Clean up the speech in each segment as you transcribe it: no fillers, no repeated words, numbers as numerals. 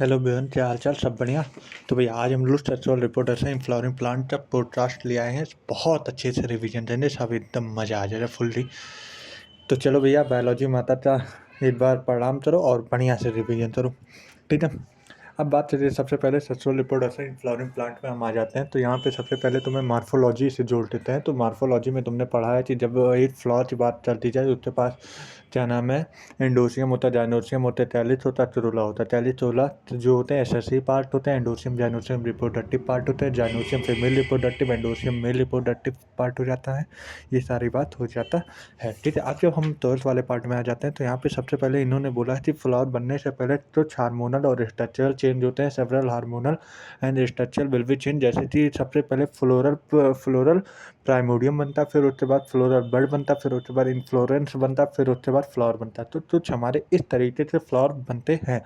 Hello बेहन, क्या हाल चाल? सब बढ़िया। तो भैया आज हम लोग स्ट्रक्चरल रिपोर्टर से फ्लावरिंग प्लांट का पॉडकास्ट ले आए हैं। बहुत अच्छे से रिवीजन देंगे, सब एकदम मज़ा आ जाएगा फुल्ली। तो चलो भैया, बायोलॉजी माता का एक बार प्रणाम करो और बढ़िया से रिवीजन करो, ठीक है। अब बात करिए, सबसे पहले स्ट्रक्चरल रिपोर्टर से फ्लावरिंग प्लांट में हम आ जाते हैं। तो यहाँ पे सबसे पहले तुम्हें मार्फोलॉजी से जोड़ देते हैं। तो मार्फोलॉजी में तुमने पढ़ा है कि जब एक फ्लावर की बात चलती जाए, उसके पास क्या नाम है, एंडोसियम होता है, जाइनोसियम होता है, कैलिस होता है, चोरूला होता है। कैलिस चोरूला जो होते हैं एसेसरी पार्ट होते हैं, एंडोसियम जाइनोसियम रिप्रोडक्टिव पार्ट होता है, gynoecium female reproductive, androecium male reproductive part हो जाता है। ये सारी बात हो जाता है, ठीक है। अब जब हम टर्स वाले पार्ट में आ जाते हैं, तो यहाँ पे सबसे पहले इन्होंने बोला कि फ्लावर बनने से पहले कुछ हार्मोनल और स्ट्रक्चरल चेंज होते हैं। Several hormonal and structural will be change, जैसे कि सबसे पहले फ्लोरल प्राइमोडियम बनता, फिर उसके बाद फ्लोरल बड बनता, फिर उसके बाद इनफ्लोरेंस बनता, फिर उसके बाद फ्लावर बनता। तो कुछ हमारे इस तरीके से फ्लावर बनते हैं।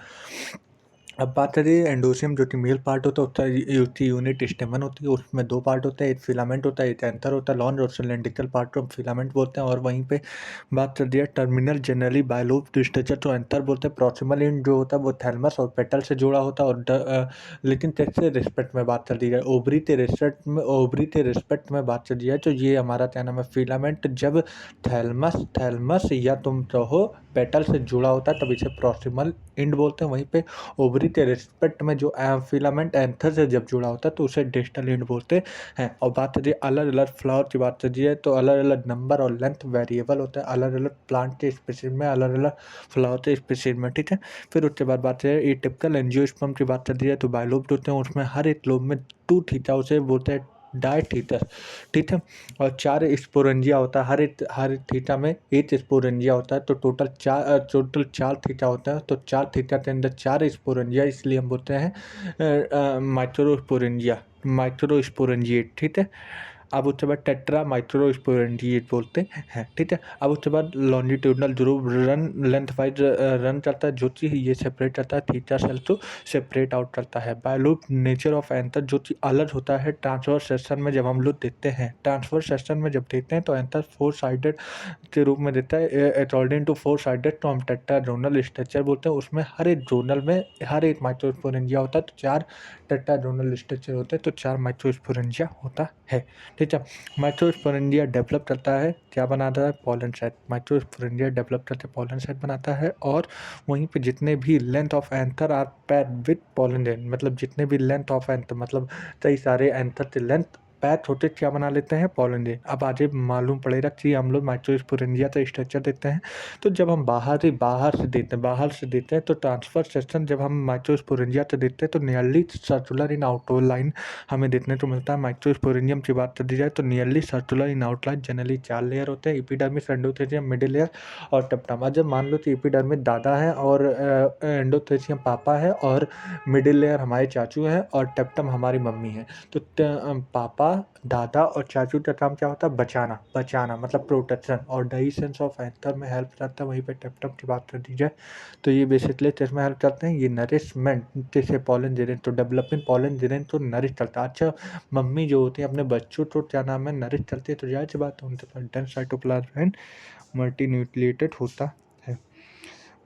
अब बात करिए एंडोसियम, जो कि मेल पार्ट होता है, उसकी यूनिट स्टेमन होती है। उसमें दो पार्ट होते हैं, एक फिलामेंट होता है, एक एंथर होता है। लॉन्ग और सिलेंड्रिकल पार्ट को हम फिलामेंट बोलते हैं। और वहीं पे बात कर दिया टर्मिनल जनरली बायलोब स्ट्रक्चर तो एंथर बोलते हैं। प्रॉक्सिमल एंड जो होता है वो थैलमस और पेटल से जुड़ा होता है। लेकिन कैसे रिस्पेक्ट में बात कर दी जाए, ओवरी के रिस्पेक्ट में बात कर दी जाए, तो ये हमारा क्या नाम है, फिलामेंट जब थैलमस या तुम कहो पेटल से जुड़ा होता है, तब इसे प्रॉक्सिमल एंड बोलते हैं। वहीं पे ओवरी के रिस्पेक्ट में जो फिलामेंट एंथर से जब जुड़ा होता है, तो उसे डिस्टल एंड बोलते हैं। और बात करिए अलग अलग फ्लावर की बात करिए, तो अलग अलग नंबर और लेंथ वेरिएबल होता है, अलग अलग प्लांट के स्पीशीज में, अलग अलग फ्लावर के स्पीशीज में, ठीक है। फिर उसके बाद बात करें ये टिपिकल एंजियोस्पर्म की बात कर दी है, तो बायलोब होते हैं, उसमें हर एक लोब में टू थीटा, उसे बोलते हैं डायथीथस, ठीक है। और 4 स्पोरेंजिया होता है, हर थीटा में एक स्पोरेंजिया होता है। तो टोटल 4 थीटा होता है। तो 4 थीटा के अंदर 4 स्पोरेंजिया, इसलिए हम बोलते हैं माइक्रोस्पोरेंजिएट, ठीक है। अब उसके बाद टेट्रा माइक्रोस्पोरेंजिएट बोलते हैं, ठीक है। अब उसके बाद लॉन्जिट्यूडनल ध्रुव रन लेंथ वाइज रन करता है, जो चीज़ ये सेपरेट करता है थीटा सेल तो सेपरेट आउट करता है। बायलोब नेचर ऑफ एंथर जो चीज़ अलग होता है ट्रांसफर सेक्शन में, जब हम लोग देखते हैं ट्रांसफर सेक्शन में जब देखते हैं, तो एंथर 4 साइडेड के रूप में देता है। अकॉर्डिंग टू 4 साइडेड तो हम टेट्राजोनल स्ट्रक्चर बोलते हैं। उसमें हर एक जोनल में हर एक माइक्रोस्पोरेंजिया होता है। तो 4 टेट्राजोनल स्ट्रक्चर होते हैं, तो 4 माइक्रोस्पोरेंजिया होता है, ठीक है। माइक्रोस्पोरेंजिया डेवलप करता है, क्या बनाता है, पॉलन साइट। माइक्रोस्पोरेंजिया डेवलप करके पॉलन साइट बनाता है। और वहीं पे जितने भी length of anther are pad with pollen grain, मतलब जितने भी लेंथ ऑफ एंथर, मतलब कई सारे एंथर के लेंथ पैथ होते क्या बना लेते हैं, पॉलन ग्रेन। अब आज मालूम पड़ेगा कि हम लोग माइक्रोस्पोरेंजिया का स्ट्रक्चर देते हैं। तो जब हम बाहर से देते हैं, तो ट्रांसफर सेक्शन जब हम माइक्रोस्पोरेंजिया से देते हैं, तो नियरली सर्कुलर इन आउटलाइन हमें देखने को मिलता है। माइक्रोस्पोरेंजियम की बात कर दी जाए, तो nearly circular in outline, generally 4 layer होते हैं, एपिडर्मिस, एंडोथेलियम, मिडिल लेयर और टेप्टम। जब मान लो कि एपिडर्मिस दादा है और एंडोथेलियम पापा है और मिडिल लेयर हमारे चाचू हैं और टेप्टम हमारी मम्मी है। तो पापा, दादा और चाचू का काम क्या होता है, बचाना मतलब प्रोटेक्शन और डाइसेंस ऑफ एंथर में हेल्प करता है। वहीं पे टेप्टम की बात कर दी जाए, तो ये बेसिकली इसमें हेल्प करते हैं, ये नरिशमेंट जैसे पॉलन ग्रेन, तो डेवलपिंग पॉलन ग्रेन तो नरिश करता है। अच्छा, मम्मी जो होती है अपने बच्चों को क्या नाम है, नरिश करती है, तो जाहिर सी बात है उनके पास डेंस साइटोप्लाज्म एंड मल्टीन्यूक्लिएटेड होता है।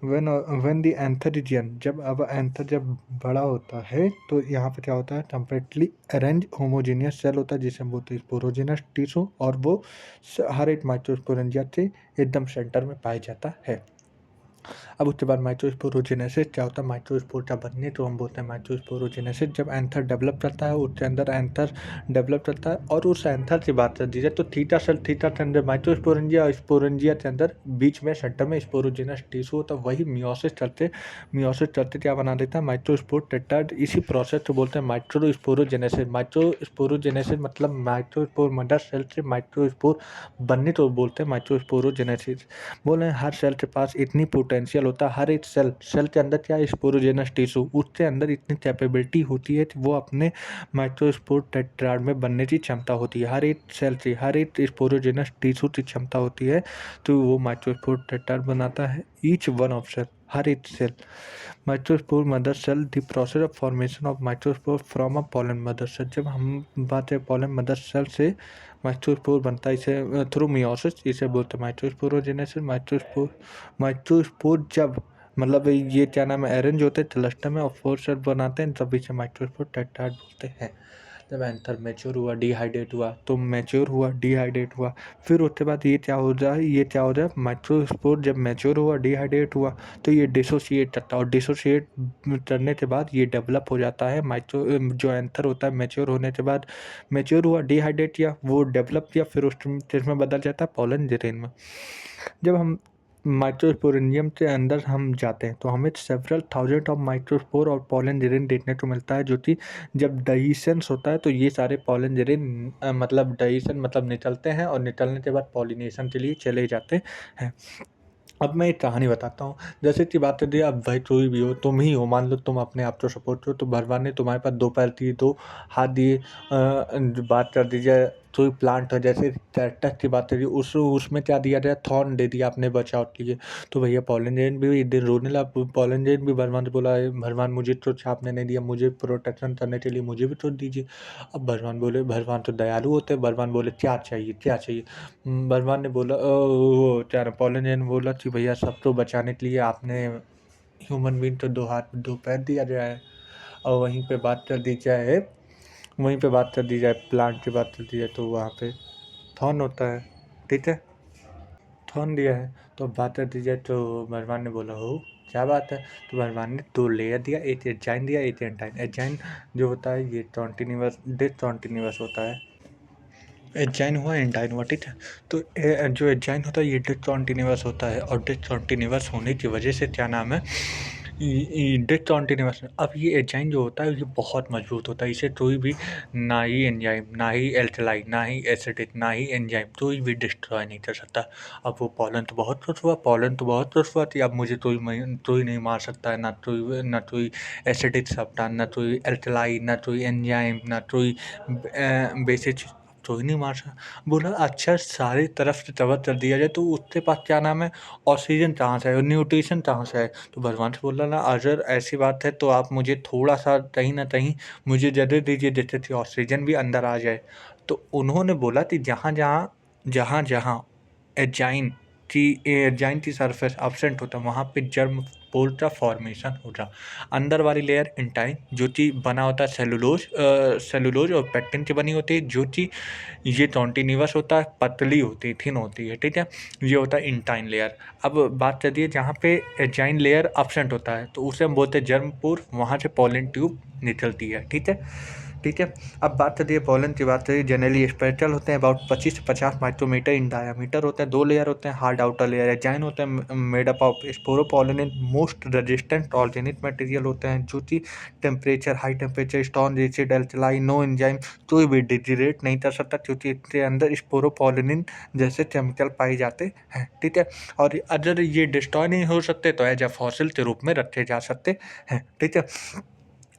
When the anther is young, जब एंथर जब बड़ा होता है, तो यहाँ पे क्या होता है, कंप्लीटली अरेंज होमोजीनियस सेल होता है, जिसे हम बोलते हैं स्पोरोजिनस टिश्यू। और वो हर एक माइक्रोस्पोरेंजिया से एकदम सेंटर में पाया जाता है। अब उसके बाद माइक्रोस्पोरोजेनेसिस क्या होता है, माइक्रोस्पोर का बनने तो हम बोलते हैं माइक्रोस्पोरोजेनेसिस। जब एंथर डेवलप करता है, उसके अंदर एंथर डेवलप करता है, और उस एंथर की बात कर दी जाए, तो थीटा सेल, थीटा के अंदर माइक्रोस्पोरेंजिया और स्पोरेंजिया के अंदर बीच में सेंटर में स्पोरोजेनस टिश्यू होता है। वही मियोसिस चलते क्या बना देता है, माइक्रोस्पोर टेट्राड। इसी प्रोसेस को बोलते हैं माइक्रोस्पोरोजेनेसिस। माइक्रोस्पोरोजेनेसिस मतलब माइक्रोस्पोर मदर सेल से माइक्रोस्पोर बनने तो बोलते हैं माइक्रोस्पोरोजेनेसिस। बोल रहे हैं हर सेल के पास इतनी पोटेंशियल होता है, हर एक सेल के अंदर क्या है, स्पोरोजेनस टिश्यू, उसके अंदर इतनी कैपेबिलिटी होती है कि वो अपने माइक्रोस्पोर टेट्राड में बनने की क्षमता होती है। हर एक सेल से, हर एक स्पोरोजेनस टिश्यू की क्षमता होती है, तो वो माइक्रोस्पोर टेट्राड बनाता है। ईच वन ऑफ सेल, हर एक cell. Microspore mother cell, the process of formation of microspore from a pollen mother cell. जब हम बात है पॉलन मदर सेल से माइक्रोस्पोर बनता है, इसे थ्रू मियोसिस, इसे बोलते हैं माइक्रोस्पोरोजेनेसिस। माइक्रोस्पोर जब मतलब ये क्या नाम है, अरेंज होते हैं क्लस्टर में और 4 सेल बनाते हैं, तभी से माइक्रोस्पोर टेट्राड बोलते हैं। जब एंथर मैच्योर हुआ, डिहाइड्रेट हुआ, तो मैच्योर हुआ, डिहाइड्रेट हुआ, फिर उसके बाद ये क्या हो जाए माइक्रोस्पोर जब मैच्योर हुआ, डिहाइड्रेट हुआ, तो ये डिसोसिएट करता है और डिसोसिएट करने के बाद ये डेवलप हो जाता है। माइक्रो जो एंथर होता है मैच्योर होने के बाद, मैच्योर हुआ, डिहाइड्रेट किया, वो डेवलप किया, फिर उसमें बदल जाता है पॉलन ग्रेन में। जब हम माइक्रोस्पोरेंजियम के अंदर हम जाते हैं तो हमें सेवरल थाउजेंड ऑफ माइक्रोस्पोर और पॉलन ग्रेन देखने को मिलता है, जो कि जब डाइसेंस होता है तो ये सारे पॉलन ग्रेन मतलब डाइसेन मतलब निकलते हैं और निकलने के बाद पॉलिनेशन के लिए चले जाते हैं। अब मैं एक कहानी बताता हूँ। जैसे कि बात कर दी, अब भाई कोई भी हो, तुम ही हो, मान लो तुम अपने आप को सपोर्ट करो, तो भगवान ने तुम्हारे पास 2 पैर दिए, 2 हाथ दिए। बात कर दीजिए कोई प्लांट है, जैसे कैक्टस की बात करिए, उसमें क्या दिया गया, थॉर्न दे दिया अपने बचाव के लिए। तो भैया पॉलिनेशन भी एक दिन रोने लगा, पॉलिनेशन भी भगवान से बोला, भगवान मुझे तो आपने नहीं दिया, मुझे प्रोटेक्शन करने के लिए मुझे भी तो दीजिए। अब भगवान तो दयालु होते हैं, भगवान बोले क्या चाहिए, क्या चाहिए? भगवान ने बोला वो क्या नाम, पॉलिनेशन बोला कि भैया सबको बचाने के लिए आपने ह्यूमन बीइंग को 2 हाथ 2 पैर दिया गया है। और वहीं पे बात कर दी जाए प्लांट की बात कर दी जाए, तो वहाँ पे थॉर्न होता है, ठीक है? थॉर्न दिया है, तो अब बात कर दी जाए तो भगवान ने बोला हो क्या बात है? तो भगवान ने 2 लेयर दिया, एक एंजाइम दिया, एक एंटाइन। एंजाइम जो होता है ये कॉन्टिन्यूअस डिसकंटीन्यूअस होता है। एंजाइन हुआ, एंडाइन हुआ, ठीक है? तो जो एंजाइन होता है ये डिसकंटीन्यूअस होता है, और डिसकंटीन्यूअस होने की वजह से क्या नाम है, डिसकंटीन्यूअस, अब ये एंजाइन जो होता है ये बहुत मजबूत होता है। इसे कोई भी, ना ही एंजाइम, ना ही एल्कलाई, ना ही एसिडिक, ना ही एंजाइम, कोई भी डिस्ट्रॉय नहीं कर सकता। अब वो पॉलन तो बहुत खुश हुआ कि अब मुझे कोई नहीं मार सकता है, ना कोई एसिडिक सब्सटेंस, ना कोई एल्कलाई, ना कोई एंजाइम, ना कोई बेसिक, कोई नहीं मार सकता। बोला अच्छा सारी तरफ से कवर कर दिया जाए तो उसके पास क्या नाम है, ऑक्सीजन कहाँ से है और न्यूट्रिशन कहाँ से है? तो भगवान से बोला ना, अगर ऐसी बात है तो आप मुझे थोड़ा सा कहीं ना कहीं मुझे जगह दीजिए, जिससे कि ऑक्सीजन भी अंदर आ जाए। तो उन्होंने बोला कि जहाँ जहाँ एजाइन की सरफेस absent होता है वहाँ पे जर्म पोल का फॉर्मेशन होता। अंदर वाली लेयर इंटाइन जो कि बना होता है सेलुलोज और पेक्टिन की बनी होती है, जो कि ये कॉन्टिन्यूअस होता है, पतली होती है, थिन होती है, ठीक है? ये होता है इंटाइन लेयर। अब बात करिए जहाँ पे एजाइन लेयर absent होता है तो उसे हम बोलते हैं जर्म पोर, वहाँ से पॉलन ट्यूब निकलती है, ठीक है? ठीक है? अब बात करिए पॉलन की, बात करिए जनरली स्पेक्ट्रल होते हैं, अबाउट 25 से 50 माइक्रोमीटर इन डायामीटर होते हैं। 2 लेयर होते हैं, हार्ड आउटर लेयर एजाइन होते हैं, made up of sporopollenin, most resistant organic material होते हैं, जो कि temperature, high temperature, strong acid, alkali, no enzyme कोई भी डिग्रेड नहीं कर सकता, क्योंकि इसके अंदर स्पोरोपोलिन जैसे केमिकल पाए जाते हैं, ठीक है? और अगर ये डिस्ट्रॉय नहीं हो सकते तो एज अ फॉसिल के रूप में रखे जा सकते हैं, ठीक है?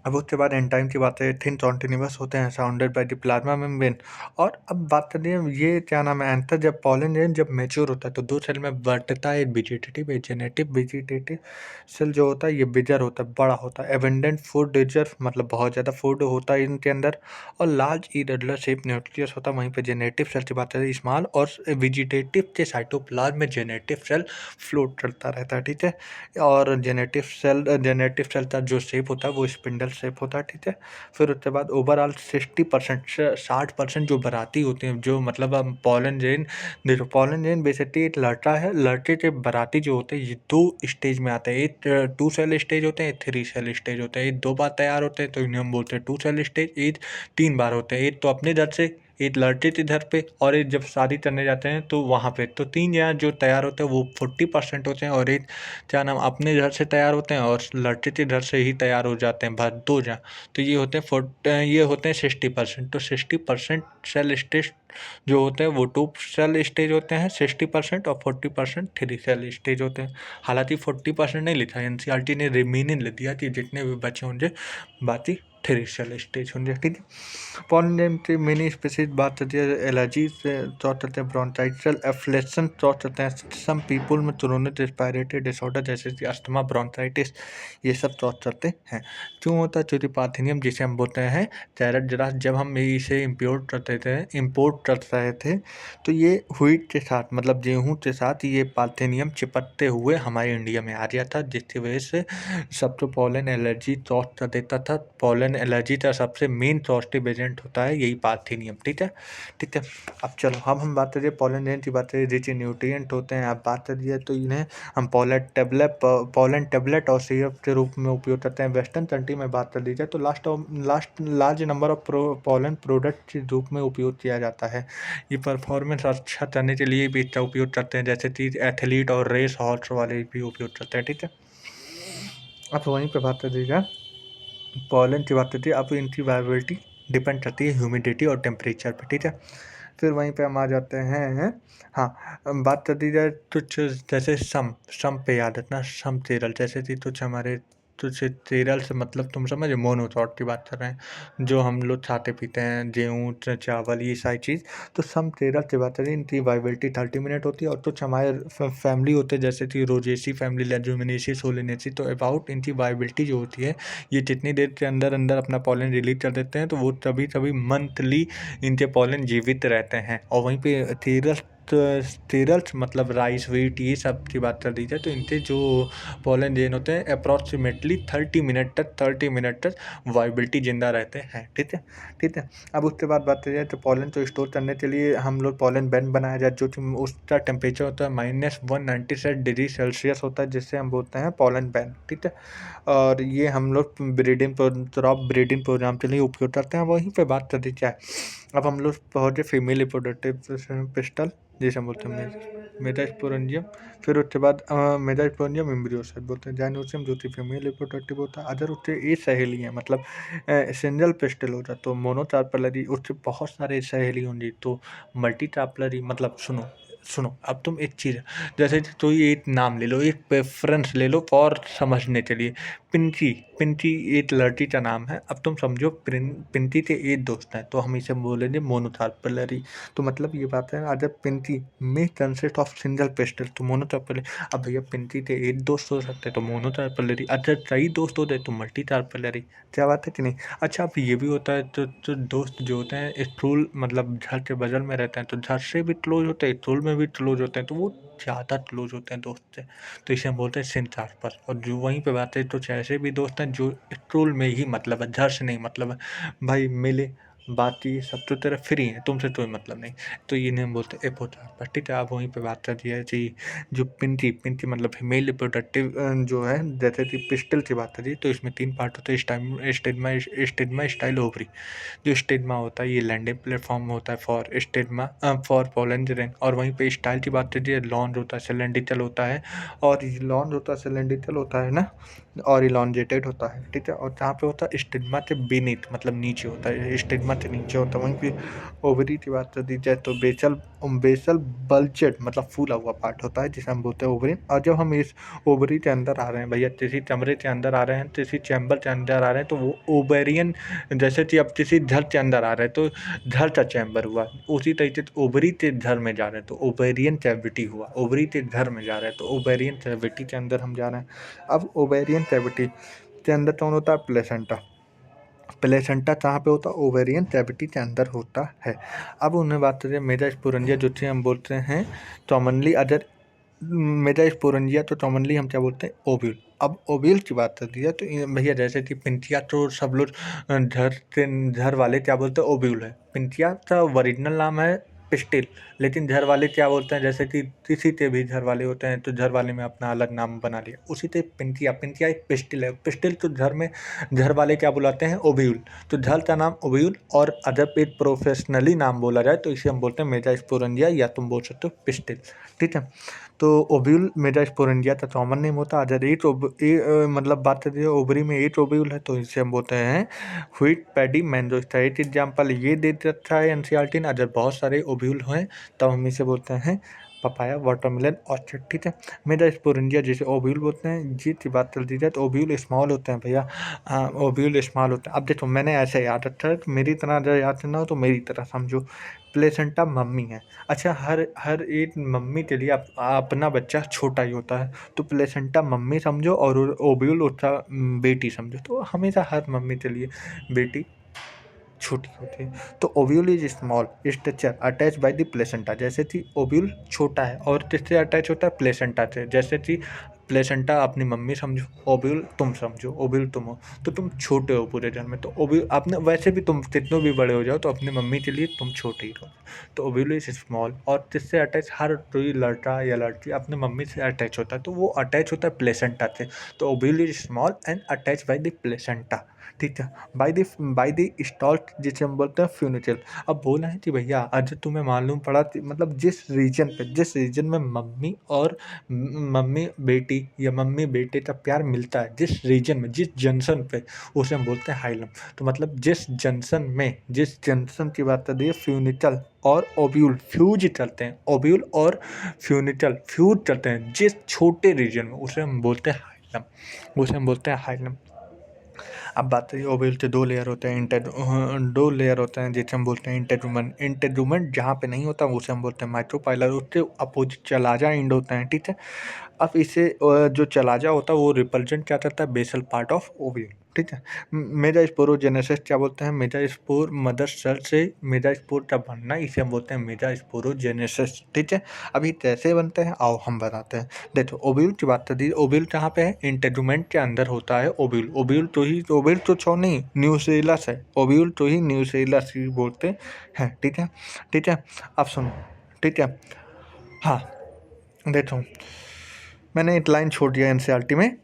अब उसके बाद एंजाइम की बात है, थिन कॉन्टिन्यूअस होते हैं, surrounded by the plasma membrane. और अब बात करते हैं ये क्या नाम है, एंथर जब पॉलन ग्रेन जब मैच्योर होता है तो 2 सेल में बंटता है, एक वेजिटेटिव, एक जेनेटिव। वेजिटेटिव सेल जो होता है ये बिगर होता है, बड़ा होता है, एबंडेंट फूड रिजर्व मतलब बहुत ज़्यादा फूड होता है इनके अंदर, और लार्ज इरेगुलर शेप न्यूक्लियस होता है। वहीं पे जेनेटिव सेल की बात करें स्मॉल, और वेजिटेटिव के साइटोप्लाज्म में जेनेटिव सेल फ्लोट करता रहता है, ठीक है? और जेनेटिव सेल का जो शेप होता है वो स्पिंडल शेप होता है, ठीक है? फिर उसके बाद ओवरऑल 60% से 60% जो बाराती होते हैं, जो मतलब हम पॉलन ग्रेन, देखो पॉलन ग्रेन बेसिकली एक लड़का है, लड़के के बाराती जो होते हैं ये 2 स्टेज में आते हैं। एक 2 सेल स्टेज होते हैं, एक 3 सेल स्टेज होते हैं। एक 2 बार तैयार होते हैं तो इन्हें हम बोलते हैं 2 सेल स्टेज। एक 3 बार होते हैं, एक तो अपने घर से, एक लड़के के घर पे, और एक जब शादी करने जाते हैं तो वहाँ पे। तो 3 जहाँ जो तैयार होते हैं वो 40% होते हैं, और एक क्या नाम अपने घर से तैयार होते हैं और लड़के के घर से ही तैयार हो जाते हैं, बस 2 जहाँ। तो ये होते हैं 60%। तो 60% सेल स्टेज जो होते हैं वो 2 सेल स्टेज होते हैं 60%, और 40% 3 सेल स्टेज होते हैं। हालांकि 40% नहीं लिखा, एनसीईआरटी ने रिमेनिंग लिख दिया कि जितने भी बचे होंगे बाकी थ्री सेल स्टेज होंगे, ठीक है। पॉलन के मेनी स्पेसीज बात करते हैं एलर्जी से तो चलते हैं ब्रोंकाइटिस एफ्लेशन तो चलते हैं सम पीपल में क्रोनिक रेस्पिरेटरी डिसऑर्डर जैसे कि अस्थमा ब्रोंकाइटिस ये सब तो चलते हैं। क्यों होता है? क्योंकि पार्थेनियम जिसे हम बोलते हैं थैयराइड ग्रास जब हम इसे इम्पोर्ट कर रहे थे तो ये व्हीट के साथ मतलब गेहूँ के साथ ये पार्थेनियम चिपकते हुए हमारे इंडिया में आ गया था, जिसकी वजह से सबको पॉलन एलर्जी कॉज कर देता था। पॉलन एलर्जी का सबसे मेन पॉजिटिव एजेंट होता है यही पार्थेनियम, ठीक है, ठीक है। अब चलो अब हम बात करिए पॉलन एजेंट की बात करिए रिच न्यूट्रिएंट होते हैं। आप बात करिए तो इन्हें हम पॉलन टेबलेट और सिरप के रूप में उपयोग करते हैं। वेस्टर्न कंट्री में बात कर ली जाए तो large number of pollen product के रूप में उपयोग किया जाता है। ये परफॉर्मेंस अच्छा करने के लिए भी इसका उपयोग करते हैं, जैसे कि एथलीट और रेस हॉर्स वाले भी उपयोग करते हैं, ठीक है। अब वहीं पे बात कर दीजिए पॉलन की बात करती है। अब इनकी वायबिलिटी डिपेंड करती है ह्यूमिडिटी और टेम्परेचर पे, ठीक है। फिर वहीं पे हम आ जाते हैं, हाँ, बात कर दी जाए कुछ जैसे सम पे याद रखना, सम केरल जैसे कि कुछ हमारे कुछ केरल से मतलब तुम समझ मोनोथॉट की बात कर रहे हैं जो हम लोग खाते पीते हैं गेहूँ चावल ये सारी चीज़। तो सम केरल की बात करें इनकी वाइबिलिटी 30 मिनट होती है। और कुछ हमारे फैमिली होते हैं जैसे कि रोजेसी फैमिली लेजुमिनेसी सोलिनेसी, तो अबाउट इनकी वाइबिलिटी जो होती है ये जितनी देर के अंदर अंदर अपना पॉलन रिलीज कर देते हैं तो वो तभी तभी मंथली इनके पॉलन जीवित रहते हैं। और वहीं पे केरल्स मतलब राइस व्हीट ये सब की बात कर दी जाए तो इनके जो पॉलन जेन होते हैं अप्रॉक्सीमेटली 30 मिनट तक वाइबिलिटी जिंदा रहते हैं, ठीक है, ठीक है। अब उसके बाद बात करिए तो पॉलन को स्टोर करने के लिए हम लोग पॉलन बैन बनाया जाए जो कि उसका टेम्परेचर होता है -197 डिग्री सेल्सियस होता है जिससे हम बोलते हैं पॉलन बैन, ठीक है। और ये हम लोग क्रॉप ब्रीडिंग प्रोग्राम के लिए उपयोग करते हैं। वहीं पे बात कर दी जाए अब हम लोग पहुँचे फीमेल रिप्रोडक्टिव पिस्टल जिसे हम बोलते हैं मेजास्पोरेंजियम। फिर उसके बाद मेजास्पोरेंजियम एम्ब्रियोसाइट बोलते हैं जाइनोसियम जो कि फीमेल रिप्रोडक्टिव होता है। अगर उससे ये सहेली है मतलब सिंगल पिस्टल होता तो मोनोचार्पलरी, उससे बहुत सारे सहेली होंगी तो मल्टी चार्पलरी। मतलब सुनो सुनो अब तुम एक चीज़ जैसे तो ये एक नाम ले लो, एक प्रेफरेंस ले लो और समझने के लिए। पिंकी पिंकी एक लड़की का नाम है। अब तुम समझो पिंकी के एक दोस्त हैं तो हम इसे बोलेंगे मोनोचार्पलरी। तो मतलब ये बात है अगर पिंकी में कंसिस्ट ऑफ सिंगल पिस्टल तो मोनोचार्पलरी। अब भैया पिंकी के एक दोस्त हो सकते हैं तो मोनोचार्पलरी, अगर कई दोस्त होते तो मल्टी चार्पलरी। क्या बात है कि नहीं? अच्छा अब ये भी होता है तो दोस्त जो होते हैं स्टूल मतलब घर के बगल में रहते हैं तो घर से भी क्लोज होते हैं, स्टूल में भी क्लोज होते हैं तो वो ज़्यादा क्लोज होते हैं दोस्त से, तो इसे हम बोलते हैं सिंचार्पर। और जो वहीं पे बात है तो ऐसे भी दोस्त हैं जो स्टूल में ही मतलब है, घर से नहीं मतलब है। भाई मिले बात ये सब तो तेरा फ्री है, तुमसे कोई मतलब नहीं, तो इन्हें हम बोलते हैं एपोचार्पर, ठीक है। आप वहीं पे बात कर दिया है जी जो पिंकी पिंकी मतलब फीमेल रिप्रोडक्टिव जो है जैसे कि पिस्टल की बात करिए तो इसमें 3 पार्ट होते हैं स्टिग्मा स्टाइल ओवरी। जो स्टिग्मा होता है ये लैंडिंग प्लेटफॉर्म होता है फॉर पोलन ग्रेन। और वहीं पे स्टाइल की बात करिए लॉन्ज होता है सिलेंड्रिकल होता है। और लॉन्ज होता है सिलेंड्रिकल होता है ना और इलॉन्जेटेड होता है, ठीक है। और जहाँ पे होता है स्टिग्मा के बीनीथ मतलब नीचे होता है, स्टिग्मा के नीचे होता है। वहीं पे ओवरी की बात कर दी जाए तो बेसल बल्जेड मतलब फूला हुआ पार्ट होता है जिसे हम बोलते हैं ओवरी। और जब हम इस ओवरी के अंदर आ रहे हैं भैया किसी कमरे के अंदर आ रहे हैं किसी चैम्बर के अंदर आ रहे हैं तो वो ओवेरियन जैसे कि अब किसी घर के अंदर आ रहे हैं तो घर का चैम्बर हुआ, उसी तरीके से ओवरी के घर में जा रहे हैं तो ओवेरियन कैविटी हुआ, ओवरी के घर में जा रहे हैं तो ओवेरियन कैविटी के अंदर हम जा रहे हैं। अब ओवेरियन कैविटी के अंदर कौन होता है? प्लेसेंटा। प्लेसेंटा कहाँ पे होता है? ओवेरियन कैविटी के अंदर होता है। अब उन्हें बात करें मेगास्पोरेंजिया जो कि हम बोलते हैं कॉमनली अदर मेगास्पोरेंजिया तो कॉमनली हम क्या बोलते हैं? ओव्यूल। अब ओव्यूल की बात कर दी जाए तो भैया जैसे कि पिंचिया तो सब लोग घर वाले क्या बोलते हैं? ओव्यूल है। पिंचिया का ओरिजिनल नाम है पिस्टिल, लेकिन घर वाले क्या बोलते हैं जैसे कि किसी के भी घर वाले होते हैं तो घर वाले में अपना अलग नाम बना लिया, उसी से पिंचिया एक पिस्टिल है। पिस्टिल तो घर वाले क्या बुलाते हैं? ओव्यूल। तो झल का नाम ओव्यूल और अदर पे प्रोफेशनली नाम बोला जाए तो इसे हम बोलते हैं मेगास्पोरेंजिया या तुम बोल सकते हो पिस्टिल, ठीक है। तो ओव्यूल मेगास्पोरेंजिया का कॉमन नेम होता है। अगर मतलब बात करिए ओवरी में 8 ओव्यूल है तो इसे हम बोलते हैं व्हीट पैडी मैंजोस्टा। एक एग्जाम्पल ये दे रखा है एनसीईआरटी ने, अगर बहुत सारे ओव्यूल हैं तब हम इसे बोलते हैं पपाया, वाटरमेलन, ऑर्चिड, ठीक है। मेगास्पोरेंजिया जैसे ओव्यूल बोलते हैं, जी की बात कर दी जाए तो ओव्यूल स्मॉल होते हैं भैया। ओव्यूल स्मॉल होते हैं। अब देखो मैंने ऐसे याद रखा है कि मेरी तरह अगर याद करना हो तो मेरी तरह समझो। प्लेसेंटा मम्मी है। अच्छा, हर हर एक मम्मी के लिए अपना बच्चा छोटा ही होता है, तो प्लेसेंटा मम्मी समझो और ओव्यूल उसका बेटी समझो। तो हमेशा हर मम्मी के लिए बेटी छोटी होती है। तो ovule is small structure attach by the placenta. जैसे कि ओव्यूल छोटा है और किससे अटैच होता है? प्लेसेंटा से। जैसे कि प्लेसेंटा अपनी मम्मी समझो, ओव्यूल तुम समझो, ओव्यूल तुम हो, तो तुम छोटे हो पूरे जन्म में। तो ओव्यूल आपने वैसे भी तुम कितनों भी बड़े हो जाओ तो अपनी मम्मी के लिए तुम छोटे ही रहो। तो ओव्यूल इज स्मॉल और किससे अटैच? हर कोई लड़का या लड़की अपने मम्मी से अटैच होता है, तो वो अटैच होता है प्लेसेंटा से। तो ovule is small and attach by the placenta, ठीक है। बाय द स्टॉल्क जिसे हम बोलते हैं फ्यूनिकल। अब बोला है कि भैया आज तुम्हें मालूम पड़ा कि मतलब जिस रीजन में मम्मी और मम्मी बेटी या मम्मी बेटे का प्यार मिलता है, जिस रीजन में, जिस जंक्शन पे, उसे हम बोलते हैं हाइलम। तो मतलब जिस जंक्शन की बात कर रही है, फ्यूनिकल और ओव्यूल फ्यूज करते हैं, ओव्यूल और फ्यूनिकल फ्यूज करते हैं जिस छोटे रीजन में, उसे हम बोलते हैं हाइलम, उसे हम बोलते हैं हाइलम। अब बात रही ओवल के दो लेयर होते हैं, दो लेयर होते हैं जिसे हम बोलते हैं इंटेगुमेंट। इंटेगुमेंट जहाँ पे नहीं होता उसे हम बोलते हैं माइक्रोपाइलर। उसके अपोजिट चलाजा एंड होता है, ठीक है। अब इसे जो चलाजा होता है वो रिप्रेजेंट क्या करता है? बेसल पार्ट ऑफ ओव्यूल, ठीक है। मेगास्पोरोजेनेसिस क्या बोलते हैं? मेगास्पोर मदर सेल से मेगास्पोर का बनना, इसे हम बोलते हैं मेगास्पोरोजेनेसिस, ठीक है। अभी कैसे बनते हैं आओ हम बताते हैं। देखो ओव्यूल की बात कर दी, ओव्यूल कहाँ पे है? इंटेगुमेंट के अंदर होता है ओव्यूल। ओव्यूल तो छो नहीं, न्यूसेलस है। ओव्यूल तो ही न्यूसेलस ही बोलते हैं, ठीक है, ठीक है। अब सुनो, ठीक है। हाँ, देखो मैंने एक लाइन छोड़ दिया एनसीईआरटी में।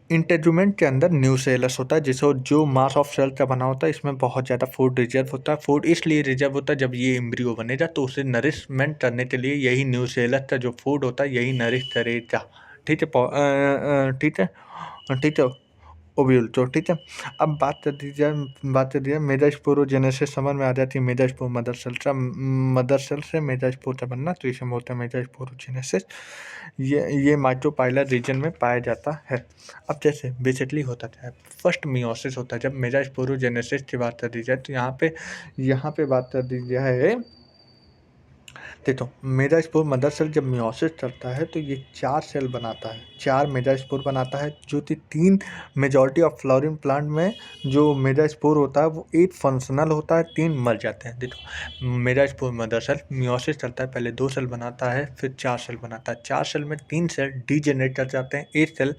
इंटेगुमेंट के अंदर न्यूसेलस होता है, जिसको जो मास ऑफ सेल का बना होता है। इसमें बहुत ज़्यादा फूड रिजर्व होता है। फूड इसलिए रिजर्व होता है, जब ये एम्ब्रियो बनेगा तो उसे नरिशमेंट करने के लिए यही न्यूसेलस का जो फूड होता है यही नरिश करेगा, ठीक है। ठीक है, ठीक है। ओव्यूल तो ठीक है। अब बात कर दी जाए मेगास्पोरोजेनेसिस समझ में आ जाती है। मेगास्पोर मदर सेल से मेगास्पोर का बनना, तो इसे बोलते हैं मेगास्पोरोजेनेसिस। ये माइक्रोपाइलर रीजन में पाया जाता है। अब जैसे बेसिकली होता है, फर्स्ट मियोसिस होता है। जब मेगास्पोरोजेनेसिस की बात कर दी जाए तो यहाँ पे बात कर दी जाए, देखो मेगास्पोर मदर सेल जब मियोसिस करता है तो ये 4 सेल बनाता है, 4 मेगास्पोर बनाता है, जो कि 3 मेजॉरिटी ऑफ फ्लावरिंग प्लांट में जो मेगास्पोर होता है वो 8 फंक्शनल होता है, 3 मर जाते हैं। देखो मेगास्पोर मदर सेल मियोसिस करता है, पहले 2 सेल बनाता है, फिर 4 सेल बनाता है। 4 सेल में 3 सेल डीजेनरेट कर जाते हैं, 8 सेल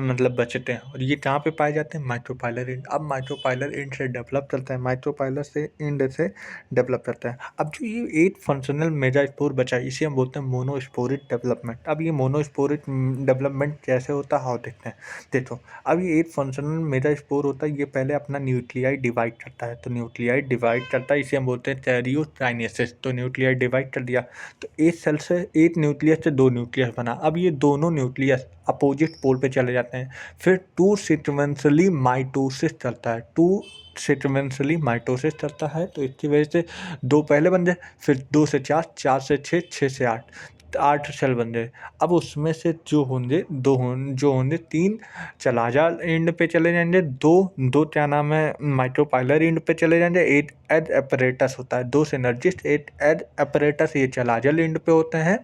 मतलब बचते हैं। और ये कहाँ पे पाए जाते हैं? Micropylar and. अब माइक्रोपाइलर एंड से डेवलप करता है, माइक्रोपाइलर से एंड से डेवलप करता है। अब जो ये 8 फंक्शनल मेगास्पोर बचा है, इसे हम बोलते हैं मोनोस्पोरिक डेवलपमेंट। अब ये मोनोस्पोरिक डेवलपमेंट कैसे होता है आओ देखते हैं। देखो अब ये 8 फंक्शनल मेगास्पोर होता है, ये पहले अपना न्यूक्लियाई डिवाइड करता है। तो न्यूक्लियाई डिवाइड करता है, इसे हम बोलते हैं कैरियोकाइनेसिस। तो न्यूक्लियाई डिवाइड कर दिया तो 8 सेल से 8 न्यूक्लियस से 2 न्यूक्लियस बना। अब ये दोनों न्यूक्लियस अपोजिट पोल पे चले जाते हैं, फिर 2 सीक्वेंसली माइटोसिस चलता है, 2 सीक्वेंसली माइटोसिस चलता है। तो इसकी वजह से 2 पहले बन जाए, फिर 2 से 4, 4 से 6, 6 से 8, 8 सेल बन जाए। अब उसमें से जो होंगे 3 चलाजा एंड पे चले जाएंगे, दो क्या नाम है माइक्रोपाइलर एंड पे चले जाएंगे। 8 एज अपरेटस होता है, 2 सिनर्जिस्ट, 8 एज अपरेटस ये चलाजल एंड पे होते हैं,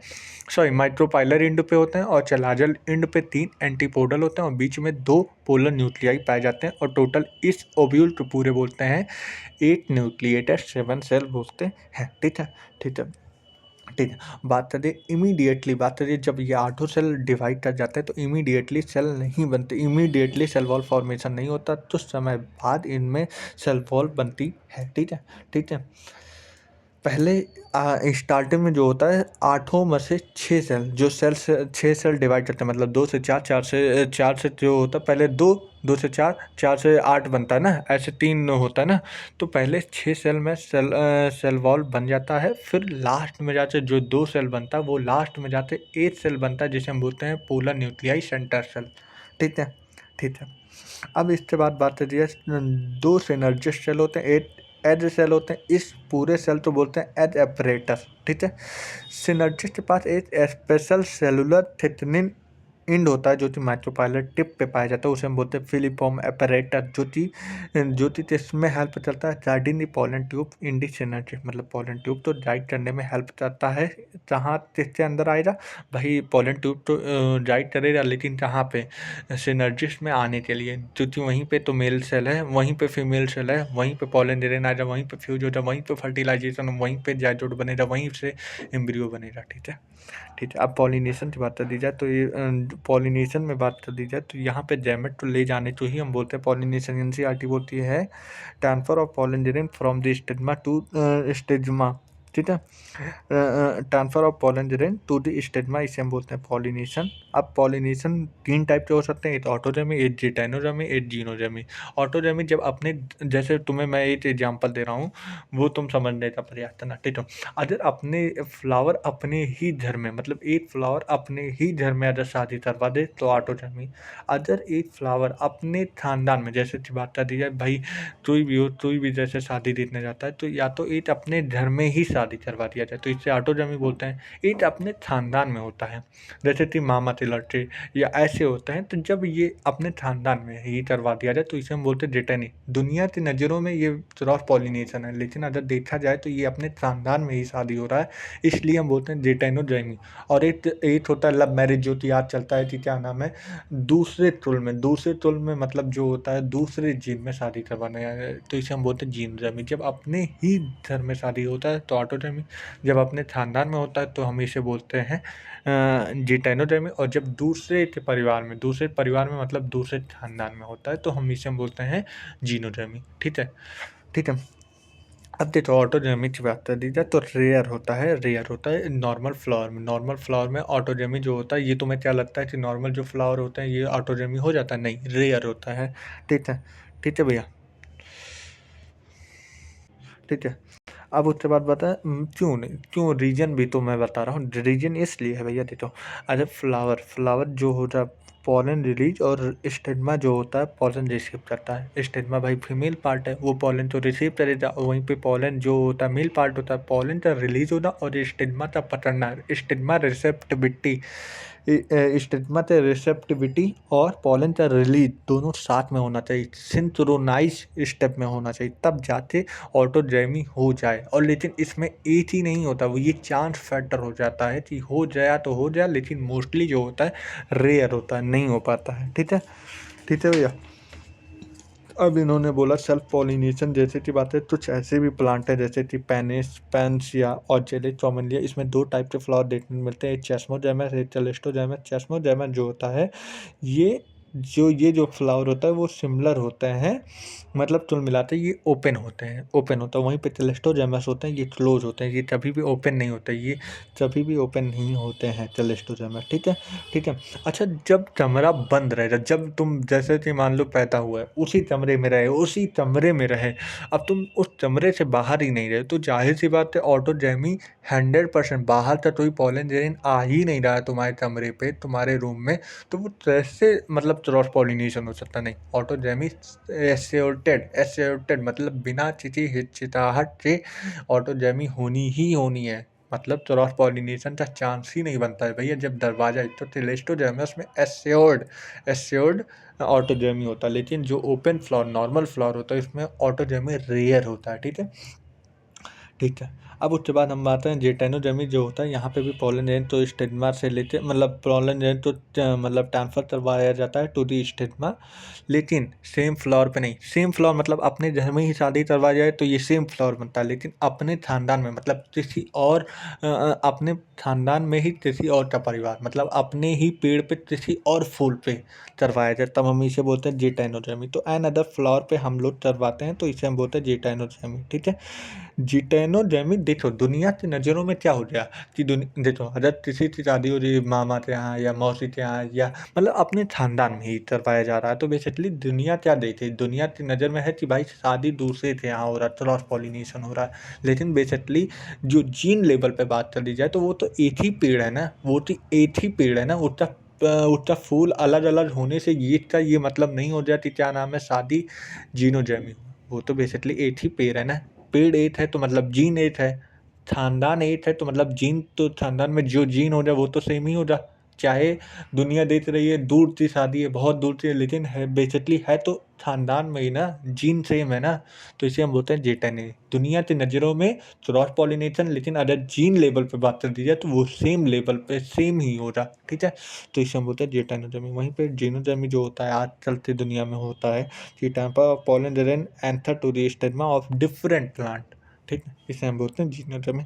सॉरी माइक्रोपाइलर एंड पे होते हैं। और चलाजल एंड पे 3 एंटीपोडल होते हैं और बीच में 2 पोलर न्यूक्लियाई पाए जाते हैं। और टोटल इस ओव्यूल को पूरे बोलते हैं 8 न्यूक्लिएटेड 7 सेल बोलते हैं, ठीक है, ठीक है, ठीक है। बात करिए जब ये 8 सेल डिवाइड कर जाते हैं तो इमीडिएटली सेल नहीं बनते, इमीडिएटली सेल वॉल फॉर्मेशन नहीं होता, तो समय बाद इनमें सेल वॉल बनती है, ठीक है, ठीक है। पहले स्टार्टिंग में जो होता है 8 में से 6 सेल, जो 6 सेल डिवाइड करते हैं, मतलब 2 से 4, 4 से जो होता है पहले 2, 2 से 4, 4 से 8 बनता है ना, ऐसे 3 होता है ना। तो पहले 6 सेल में सेल वॉल बन जाता है, फिर लास्ट में जाके जो 2 सेल बनता है वो लास्ट में जाके 8 सेल बनता है, जिसे हम बोलते हैं पोलर न्यूक्लियाई सेंटर सेल, ठीक है, ठीक है। अब इसके बाद बात करिए 2 सिनर्जिस्ट सेल होते हैं, एज सेल होते हैं, इस पूरे सेल को बोलते हैं एज एपरेटस, ठीक है। सिनर्जिस्ट के पास एक स्पेशल सेलुलर थिकनिंग इंड होता है जो कि माइक्रोपाइलर टिप पे पाया जाता है, उसे हम बोलते हैं फिलिफॉर्म एपरेटस, जो कि इसमें हेल्प करता है guiding the pollen tube in the synergist, मतलब पॉलन ट्यूब तो गाइड करने में हेल्प करता है। जहाँ किसके अंदर आएगा भाई, पॉलन ट्यूब तो गाइड करेगा, लेकिन कहाँ पे, सिनर्जिस्ट में आने के लिए, क्योंकि वहीं पे तो मेल सेल है, वहीं पे फीमेल सेल है, वहीं पे पॉलन ग्रेन आएगा, वहीं पे फ्यूज होगा, वहीं पे फर्टिलाइजेशन, वहीं पे जाइगोट बनेगा, वहीं से एम्ब्रियो बनेगा, ठीक है। ठीक है, अब पॉलिनेशन की बात कर दी जाए तो ये पॉलिनेशन में बात कर दी जाए तो यहाँ पे गैमेट को ले जाने को ही हम बोलते हैं पॉलिनेशन। एनसीईआरटी बोलती है ट्रांसफर ऑफ पॉलन जेन from the stigma to stigma, ठीक है। ट्रांसफर ऑफ पॉलन जेन टू द स्टिग्मा, इसे हम बोलते हैं पॉलिनेशन। अब पॉलिनेशन 3 टाइप के हो सकते हैं, एक ऑटोजेमी, एक जिटेनोजेमी, एक जीनोजेमी। ऑटोजेमी जब अपने, जैसे तुम्हें मैं एक एग्जांपल दे रहा हूँ, वो तुम समझने का प्रयास करना, ठीक है। अगर अपने फ्लावर अपने ही घर में, मतलब एक फ्लावर अपने ही घर में अगर शादी करवा दे तो ऑटोजेमी। अगर एक फ्लावर अपने खानदान में, जैसे कि बात कर दी जाए भाई, कोई भी हो, कोई भी जैसे शादी देखने जाता है तो या तो एक अपने घर में ही शादी करवा दिया जाए तो इसे ऑटोजेमी बोलते हैं। एक अपने खानदान में होता है, जैसे कि मामा के लड़के या ऐसे होते हैं, तो जब ये अपने खानदान में ही करवा दिया जाए तो इसे हम बोलते हैं जिटेनी। दुनिया की नज़रों में ये क्रॉस पॉलिनेशन है, लेकिन अगर देखा जाए तो ये अपने खानदान में ही शादी हो रहा है, इसलिए हम बोलते हैं जिटेनोजेमी। और एक होता है लव मैरिज, जो कि आज चलता है कि क्या नाम है, दूसरे कुल में मतलब जो होता है दूसरे जीन में शादी करवाने है, तो इसे हम बोलते हैं जीनोजेमी। जब अपने ही घर में शादी होता है तो ऑटोजेमी, जब अपने खानदान में होता है तो हम इसे बोलते हैं जिटेनोजेमी। और जब दूसरे परिवार में मतलब दूसरे खानदान में होता है तो हम इसे बोलते हैं जीनोजेमी, ठीक है, ठीक है। अब देखो ऑटोजेमी की बात कर दी जाए तो रेयर होता है नॉर्मल फ्लावर में ऑटोजेमी जो होता है, ये तुम्हें क्या लगता है कि नॉर्मल जो फ्लावर होते हैं ये ऑटोजेमी हो जाता है? नहीं, रेयर होता है, ठीक है, ठीक है भैया, ठीक है। अब उसके बाद बता, क्यों नहीं, क्यों, रीजन भी तो मैं बता रहा हूँ। रीजन इसलिए है भैया, देखो, अरे फ्लावर जो होता है पॉलन रिलीज, और स्टिग्मा जो होता है पॉलन रिसीव करता है। स्टिग्मा भाई फीमेल पार्ट है, वो पॉलन तो रिसीव करेगा, और वहीं पे पॉलन जो होता है मेल पार्ट होता है, पॉलन का रिलीज होना और स्टिग्मा का पकड़ना, स्टिग्मा रिसेप्टिविटी और पॉलन का रिलीज दोनों साथ में होना चाहिए, सिंक्रोनाइज स्टेप में होना चाहिए, तब जाके ऑटोजेमी हो जाए। और लेकिन इसमें एक ही नहीं होता, वो ये चांस फैक्टर हो जाता है कि हो जाए तो हो जाए, लेकिन मोस्टली जो होता है रेयर होता है, नहीं हो पाता है, ठीक है, ठीक है भैया। अब इन्होंने बोला सेल्फ पॉलिनेशन जैसे की बात है, कुछ ऐसे भी प्लांट है जैसे कि पैंसिया और जेले चौमलिया, इसमें 2 टाइप के फ्लावर देखने को मिलते हैं, एक चेस्मोजेमस, एक चेलेस्टोजेमस। चेस्मोजेमस जो होता है, ये जो फ्लावर होता है वो सिमिलर होते हैं, मतलब कुल मिलाते ये ओपन होता है, वहीं पे चेलेस्टोजेमस होते हैं ये क्लोज होते हैं, ये कभी भी ओपन नहीं होते, ये कभी भी ओपन नहीं होते हैं चेलेस्टोजेमस, ठीक है, ठीक है। अच्छा, जब कमरा बंद रहेगा, जब तुम जैसे कि मान लो पैदा हुआ है उसी कमरे में रहे, अब तुम उस कमरे से बाहर ही नहीं रहे, तो जाहिर सी बात है ऑटोजेमी 100%, बाहर का कोई पॉलन जेन आ ही नहीं रहा है तुम्हारे कमरे पे, तुम्हारे रूम में, तो वो कैसे मतलब क्रॉस पॉलिनेशन हो सकता? नहीं, ऑटोजेमी एस्योर्टेड मतलब बिना किसी हिचकिचाहट के ऑटोजेमी होनी ही होनी है, मतलब क्रॉस पॉलिनेशन का चांस ही नहीं बनता है भैया। जब दरवाजा तो टेलेस्टोजेमस में एस्योर्ड ऑटोजेमी होता है, लेकिन जो ओपन फ्लावर नॉर्मल फ्लावर होता है इसमें ऑटोजेमी रेयर होता है, ठीक है, ठीक है। अब उसके बाद हम बात करें जिटेनोजेमी जो होता है, यहाँ पे भी पॉलन ग्रेन तो स्टिग्मा से लेते, मतलब पॉलन ग्रेन तो मतलब ट्रांसफर करवाया जाता है टू दी स्टिग्मा, लेकिन सेम फ्लावर पे नहीं। सेम फ्लावर मतलब अपने घर में ही शादी करवाया जाए तो ये सेम फ्लावर बनता है, लेकिन अपने खानदान में मतलब किसी और अपने खानदान में ही किसी और का परिवार, मतलब अपने ही पेड़ पे किसी और फूल पे करवाया जाए, तब हम इसे बोलते हैं जिटेनोजेमी। तो एन अदर फ्लावर पे हम लोग करवाते हैं तो इसे हम बोलते हैं जिटेनोजेमी, ठीक है। जिटेनोजेमी देखो दुनिया की नज़रों में क्या हो गया कि देखो अगर किसी की शादी हो रही है मामा के यहाँ या मौसी के यहाँ, या मतलब अपने खानदान में ही करवाया जा रहा है, तो बेसिकली दुनिया क्या देखे, दुनिया की नज़र में है कि भाई शादी दूसरे के यहाँ हो रहा है, क्रॉस पॉलिनेशन हो रहा है, लेकिन बेसिकली जो जीन लेवल पे बात कर दी जाए तो वो तो एक ही पेड़ है ना, उसका फूल अलग अलग होने से ये का ये मतलब नहीं हो जाती क्या नाम है शादी जीनोजेमी, वो तो बेसिकली एक ही पेड़ है ना। पेड़ एक है तो मतलब जीन एक है, खानदान एक है तो मतलब जीन तो खानदान में जो जीन हो जाए वो तो सेम ही होगा। चाहे दुनिया देख रही है दूर की शादी है, बहुत दूर की है, लेकिन है बेसिकली है तो खानदान में ही ना, जीन सेम है ना। तो इसे हम बोलते हैं जेटनी। दुनिया की नज़रों में क्रॉस पॉलिनेशन, लेकिन अगर जीन लेवल पे बात कर दी जाए तो वो सेम लेवल पे सेम ही होगा, ठीक है। तो इसे हम बोलते हैं जेटानोजमी। वहीं पे जीनोजमी जो होता है आजकल की दुनिया में होता है कि टाइम पर pollen grain anther to the stigma of different plant, ठीक है, इसे हम बोलते हैं जीनोजमी।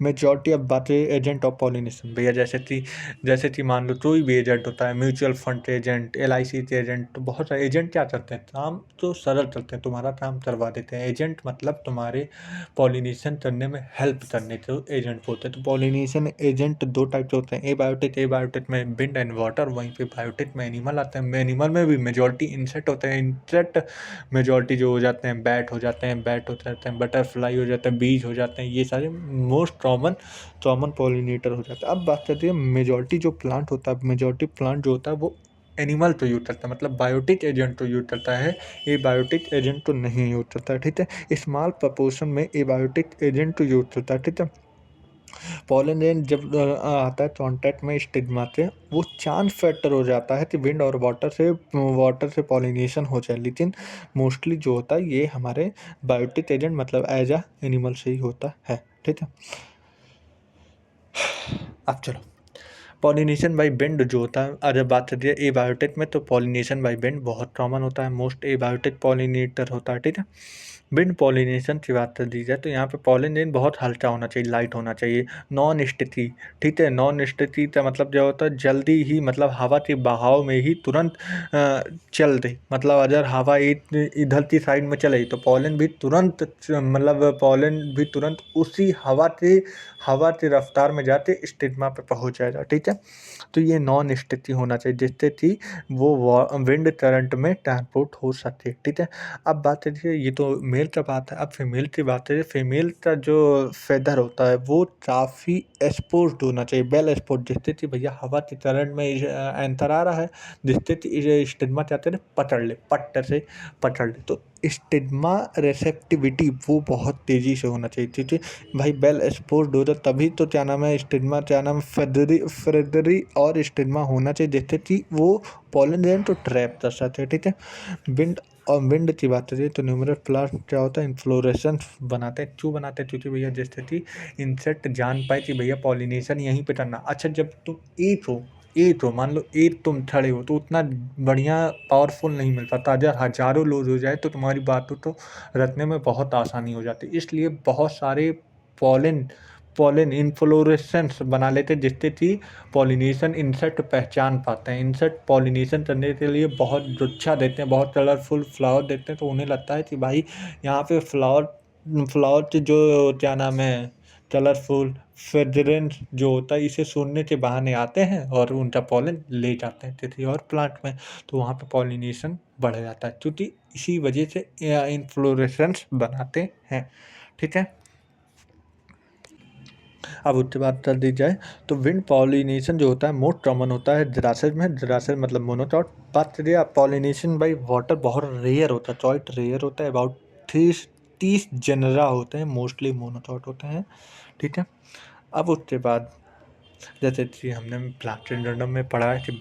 मेजॉरिटी ऑफ बातें एजेंट ऑफ पॉलिनेशन भैया, जैसे कि मान लो कोई भी एजेंट होता है, म्यूचुअल फंड एजेंट, LIC के एजेंट, तो बहुत सारे एजेंट क्या करते हैं, काम तो सरल करते हैं, तुम्हारा काम करवा देते हैं। एजेंट मतलब तुम्हारे पॉलिनेशन करने में हेल्प करने को एजेंट बोलते हैं। तो पॉलिनेशन एजेंट दो टाइप के होते हैं, ए बायोटिक में विंड एंड वाटर, वहीं पे बायोटिक में एनिमल आते हैं। एनिमल में भी मेजॉरिटी इंसेक्ट होते हैं। इंसेक्ट मेजॉरिटी जो हो जाते हैं, बैट हो जाते हैं, बटरफ्लाई हो जाते हैं, बीज हो जाते हैं, ये सारे मोस्ट कॉमन पॉलिनेटर हो जाता है। अब बात करते हैं मेजॉरिटी जो प्लांट होता है, मेजॉरिटी प्लांट जो होता है वो एनिमल तो यूज करता है, मतलब बायोटिक एजेंट तो यूज करता है, ए बायोटिक एजेंट तो नहीं यूज करता है, ठीक है। स्मॉल प्रपोर्शन में ए बायोटिक एजेंट तो यूज करता है, ठीक है। पॉलिनेशन जब आता है कांटेक्ट में स्टिग्मा से, वो चांस फैक्टर हो जाता है कि विंड और वाटर से पॉलिनेशन हो जाए, लेकिन मोस्टली जो होता है ये हमारे बायोटिक एजेंट मतलब एज अ एनिमल से ही होता है, ठीक है। अब चलो पॉलिनेशन बाई विंड जो होता है, अगर बात करते हैं एबायोटिक में, तो पॉलिनेशन बाई विंड बहुत कॉमन होता है, मोस्ट एबायोटिक पॉलिनेटर होता है, ठीक है। विंड पॉलिनेशन की बात कर दी जाए तो यहाँ पे पॉलिनेशन बहुत हल्का होना चाहिए, लाइट होना चाहिए, नॉन स्टिकी, ठीक है। नॉन स्टिकी का मतलब जो होता है जल्दी ही, मतलब हवा के बहाव में ही तुरंत चल दे, मतलब अगर हवा इधर की साइड में चले तो पॉलन भी तुरंत मतलब पॉलन भी तुरंत उसी हवा की रफ्तार में जाते स्टिग्मा पे पहुंच जाएगा, ठीक है। तो ये नॉन स्टिकी होना चाहिए जिससे कि वो विंड करंट में ट्रांसपोर्ट हो सके, ठीक है। अब बात करिए, ये तो मेल का बात है, अब फीमेल की बात करिए। फीमेल का जो फेदर होता है वो काफ़ी एक्सपोज्ड होना चाहिए, वेल एक्सपोज्ड, जिससे कि भैया हवा के करंट में एंटर आ रहा है, जिससे कि स्टिग्मा चाहते हैं पकड़ ले, पट्ट से पकड़ ले। तो स्टिग्मा रिसेप्टिविटी वो बहुत तेज़ी से होना चाहिए, ठीक है भाई। वेल एक्सपोज्ड हो जाए तभी तो क्या नाम है स्टिग्मा, क्या नाम है फेदरी और स्टिग्मा होना चाहिए, जिससे कि वो पॉलन तो ट्रैप कर सकते हैं, ठीक है। विंड की बात करिए तो न्यूमरस प्लांट क्या होता है, इन्फ्लोरेसेंस बनाते हैं। क्यों बनाते हैं, क्योंकि भैया जैसे कि इंसेक्ट जान पाए कि भैया पॉलिनेशन यहीं पे करना। अच्छा जब तुम एक हो मान लो एक तुम खड़े हो तो उतना बढ़िया पावरफुल नहीं मिल पाता, अगर हज़ारों लोग हो जाए तो तुम्हारी बातों तो रखने में बहुत आसानी हो जाती है। इसलिए बहुत सारे पॉलिन पॉलिन इन्फ्लोरेसेंस बना लेते हैं, जिससे कि पॉलिनेशन इंसेक्ट पहचान पाते हैं। इंसेक्ट पॉलिनेशन करने के लिए बहुत गुच्छा देते हैं, बहुत कलरफुल फ्लावर देते हैं, तो उन्हें लगता है कि भाई यहाँ पे फ्लावर की जो क्या नाम है कलरफुल फ्रेग्रेंस जो होता है, इसे सूंघने के बहाने आते हैं और उनका पॉलन ले जाते हैं किसी और प्लांट में, तो वहाँ पे पॉलिनेशन बढ़ जाता है, क्योंकि इसी वजह से इन्फ्लोरेसेंस बनाते हैं, ठीक है। अब उसके बात कर दी जाए तो विंड पॉलिनेशन जो होता है मोस्ट कॉमन होता है जरासेज में, जरासेज मतलब मोनोकॉट। बात करिए आप पॉलिनेशन बाई वाटर बहुत रेयर होता है, चॉइट रेयर होता है, अबाउट 30 जनरा होते हैं, मोस्टली मोनोकॉट होते हैं, ठीक है। अब उसके बाद जैसे कि हमने प्लास्टिक में पढ़ा है कि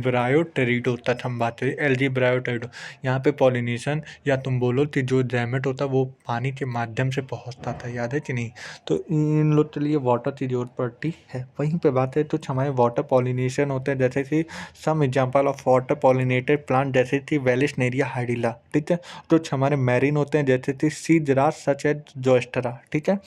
ब्रायोटेरिडो तक हम बात करें, एलजी ब्रायोटेरिडो। यहाँ पे पॉलिनेशन या तुम बोलो कि जो जैमेट होता है वो पानी के माध्यम से पहुँचता था, याद है कि नहीं। तो इन लोग के लिए वाटर की जरूरत पड़ती है। वहीं पे बात है तो हमारे वाटर पॉलिनेशन होते हैं, जैसे कि some example of water pollinated plant जैसे कि वेलिस्नेरिया हाइडिला, ठीक है। तो हमारे मैरीन होते हैं जैसे कि सीजरास सच एज जोस्टरा, ठीक है।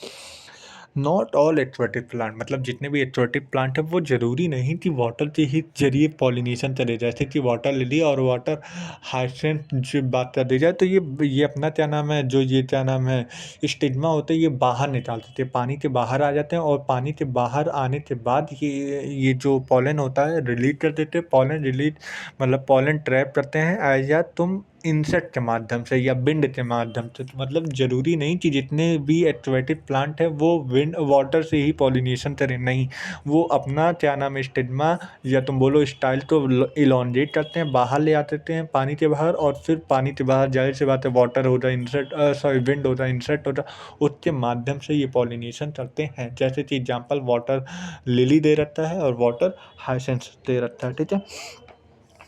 नॉट ऑल एक्वाटिक प्लांट, मतलब जितने भी एक्वाटिक प्लांट हैं वो ज़रूरी नहीं कि वाटर के ही जरिए पॉलिनेशन चले, जैसे कि वाटर लिली और वाटर हाइसेंथ जो बात कर दी जाए तो ये अपना क्या नाम है, जो ये क्या नाम है स्टिग्मा होते हैं, ये बाहर निकाल देते हैं, पानी के बाहर आ जाते हैं, और पानी के बाहर आने के बाद ये जो पॉलन होता है रिलीज कर देते हैं। पॉलन रिलीज मतलब पॉलन ट्रैप करते हैं एज या तुम इंसेक्ट के माध्यम से या विंड के माध्यम से। तो मतलब ज़रूरी नहीं कि जितने भी एक्वाटिक प्लांट हैं वो विंड वाटर से ही पॉलिनेशन करें, नहीं, वो अपना क्या नाम है स्टिग्मा या तुम बोलो स्टाइल को इलॉन्गेट करते हैं, बाहर ले आते हैं पानी के बाहर, और फिर पानी के बाहर जाहिर सी बात है वाटर हो जाए इंसेक्ट सॉरी विंड हो जाए इंसेक्ट हो जाए, उसके माध्यम से ये पॉलिनेशन करते हैं। जैसे कि एग्जाम्पल वाटर लिली दे रखता है और वाटर हाइसेंस दे रखता है, ठीक है।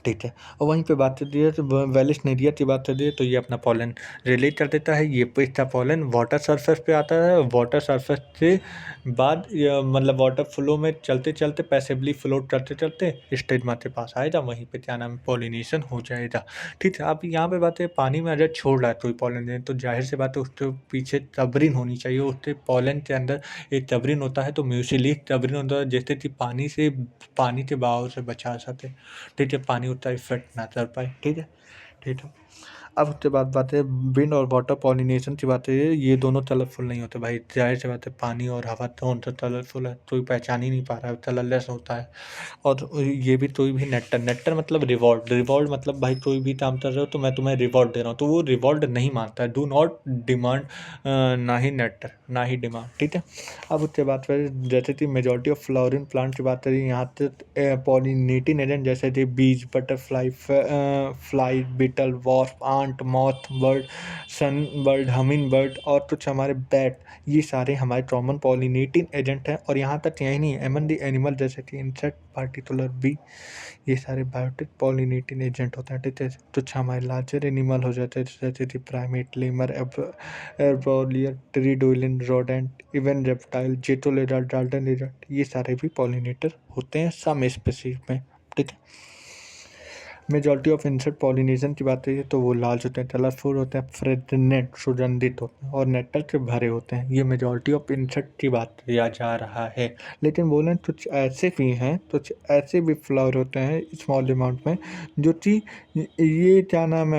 ठीक है, और वहीं पे बात चलती है तो वेलिस्नेरिया की बात चल रही है, तो ये अपना पॉलन रिलीज कर देता है। ये इसका पॉलन वाटर सरफेस पे आता है, वाटर सरफेस से बाद मतलब वाटर फ्लो में चलते चलते पैसिवली फ्लोट करते चलते स्टेग्मा के पास आएगा, वहीं पे क्या नाम है पॉलिनेशन हो जाएगा। ठीक है, अब यहाँ पे बात है पानी में अगर छोड़ रहा है कोई पॉलन, तो जाहिर सी बात है उसके पीछे टबरिन होनी चाहिए, उसके पॉलन के अंदर एक टबरिन होता है, तो म्यूसिली टबरिन होता है, जैसे कि पानी के बहाव से बचा सके, ठीक है, पानी उतना इफेक्ट ना कर पाए, ठीक है। ठीक है, अब उसके बाद बात है विंड और वाटर पॉलिनेशन की बात है, ये दोनों कलरफुल नहीं होते भाई, जाहिर सी बात है पानी और हवा कौन सा कलरफुल है, कोई पहचान ही नहीं पा रहा है, कलरलेस होता है। और ये भी कोई भी नेक्टर मतलब रिवॉर्ड मतलब भाई कोई भी काम कर रहे हो तो मैं तुम्हें रिवॉर्ड दे रहा हूँ, तो वो रिवॉर्ड नहीं मानता है, डू नॉट डिमांड, ना ही नेक्टर ना ही डिमांड, ठीक है। अब उसके बाद फिर जैसे कि मेजॉरिटी ऑफ फ्लावरिंग प्लांट की बात करें, यहाँ तक पॉलिनेटिंग एजेंट जैसे कि bees, butterfly, fly, beetle, wasp, ant, moth, bird, sunbird, hummingbird और कुछ हमारे बैट, ये सारे हमारे कॉमन पॉलिनेटिंग एजेंट हैं। और यहाँ तक यही नहीं, एमन दी एनिमल जैसे कि इंसेक्ट, पार्टिकुलर बी, ये सारे बायोटिक पॉलिनेटिंग एजेंट होते हैं, ठीक है। कुछ हमारे लार्जर एनिमल हो जाते हैं जैसे कि primate, lemur, arboreal, tree dwelling, rodent, even reptile, gecko lizard, garden lizard, ये सारे भी पॉलिनेटर होते हैं सम स्पीशीज में, ठीक है। मेजॉरिटी ऑफ इंसेक्ट पॉलिनेशन की बात करिए तो वो लार्ज होते हैं, कलरफुल होते हैं, फ्रेगनेंट, सुगंधित होते हैं और नेक्टर से भरे होते हैं। ये मेजॉरिटी ऑफ इंसेक्ट की बात किया जा रहा है। लेकिन बोलें कुछ ऐसे भी हैं, कुछ ऐसे भी फ्लावर होते हैं स्मॉल अमाउंट में, जो कि ये क्या नाम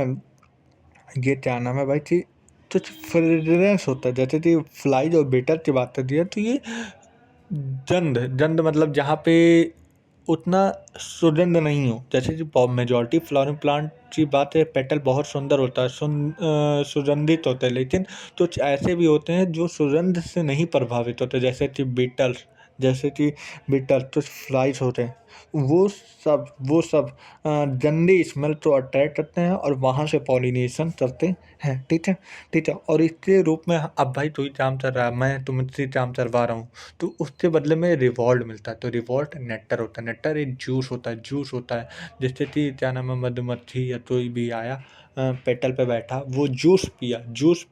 है भाई कि कुछ फ्रेगरेंस होता है, जैसे कि फ्लाइज और बीटल की बात कर दिया, तो ये जंद मतलब जहाँ पे उतना सुगंध नहीं हो, जैसे कि मेजॉरिटी फ्लावरिंग प्लांट की बात है, पेटल बहुत सुंदर होता है, सुगंधित होते हैं, लेकिन कुछ ऐसे भी होते हैं जो सुगंध से नहीं प्रभावित होते, जैसे कि बीटल कुछ फ्लाइज होते हैं, वो सब गंदी स्मेल को अट्रैक्ट करते हैं और वहाँ से पॉलिनेशन करते हैं, ठीक है। ठीक है, और इसके रूप में अब भाई तू ही काम चल रहा है, मैं तुमसे काम चलवा रहा हूँ, तो उसके बदले में रिवॉर्ड मिलता है, तो रिवॉर्ड नेक्टर होता है, नेक्टर एक जूस होता है, जैसे कि क्या नाम है मधुमक्खी या कोई भी आया पेटल पे बैठा, वो जूस पिया, जूस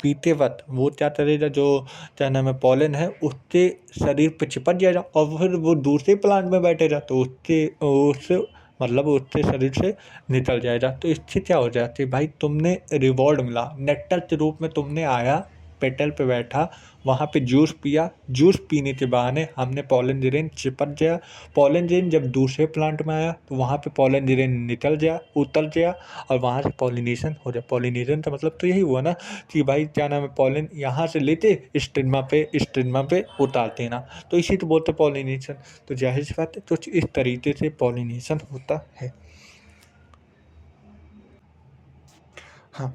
पीते वक्त वो क्या करेगा, जो क्या नाम है पॉलन है उसके शरीर पे चिपक जाएगा और फिर वो दूसरे प्लांट में बैठेगा, तो उससे मतलब उसके शरीर से निकल जाएगा, तो इससे क्या हो जाती है भाई, तुमने रिवॉर्ड मिला, नेक्टर के रूप में तुमने आया, पेटल पे बैठा, वहाँ पे जूस पिया, जूस पीने के बहाने हमने पॉलन ग्रेन चिपक गया, पॉलन ग्रेन जब दूसरे प्लांट में आया तो वहाँ पे पॉलन ग्रेन उतर गया और वहाँ से पॉलिनेशन हो जाए। पॉलिनेशन का मतलब तो यही हुआ ना कि भाई क्या नाम है पॉलन यहाँ से लेते स्टिग्मा पे उतारते ना, तो इसी तो बोलते पॉलिनेशन। तो जाहिर सी बात है तो इस तरीके से पॉलिनेशन होता है। हाँ,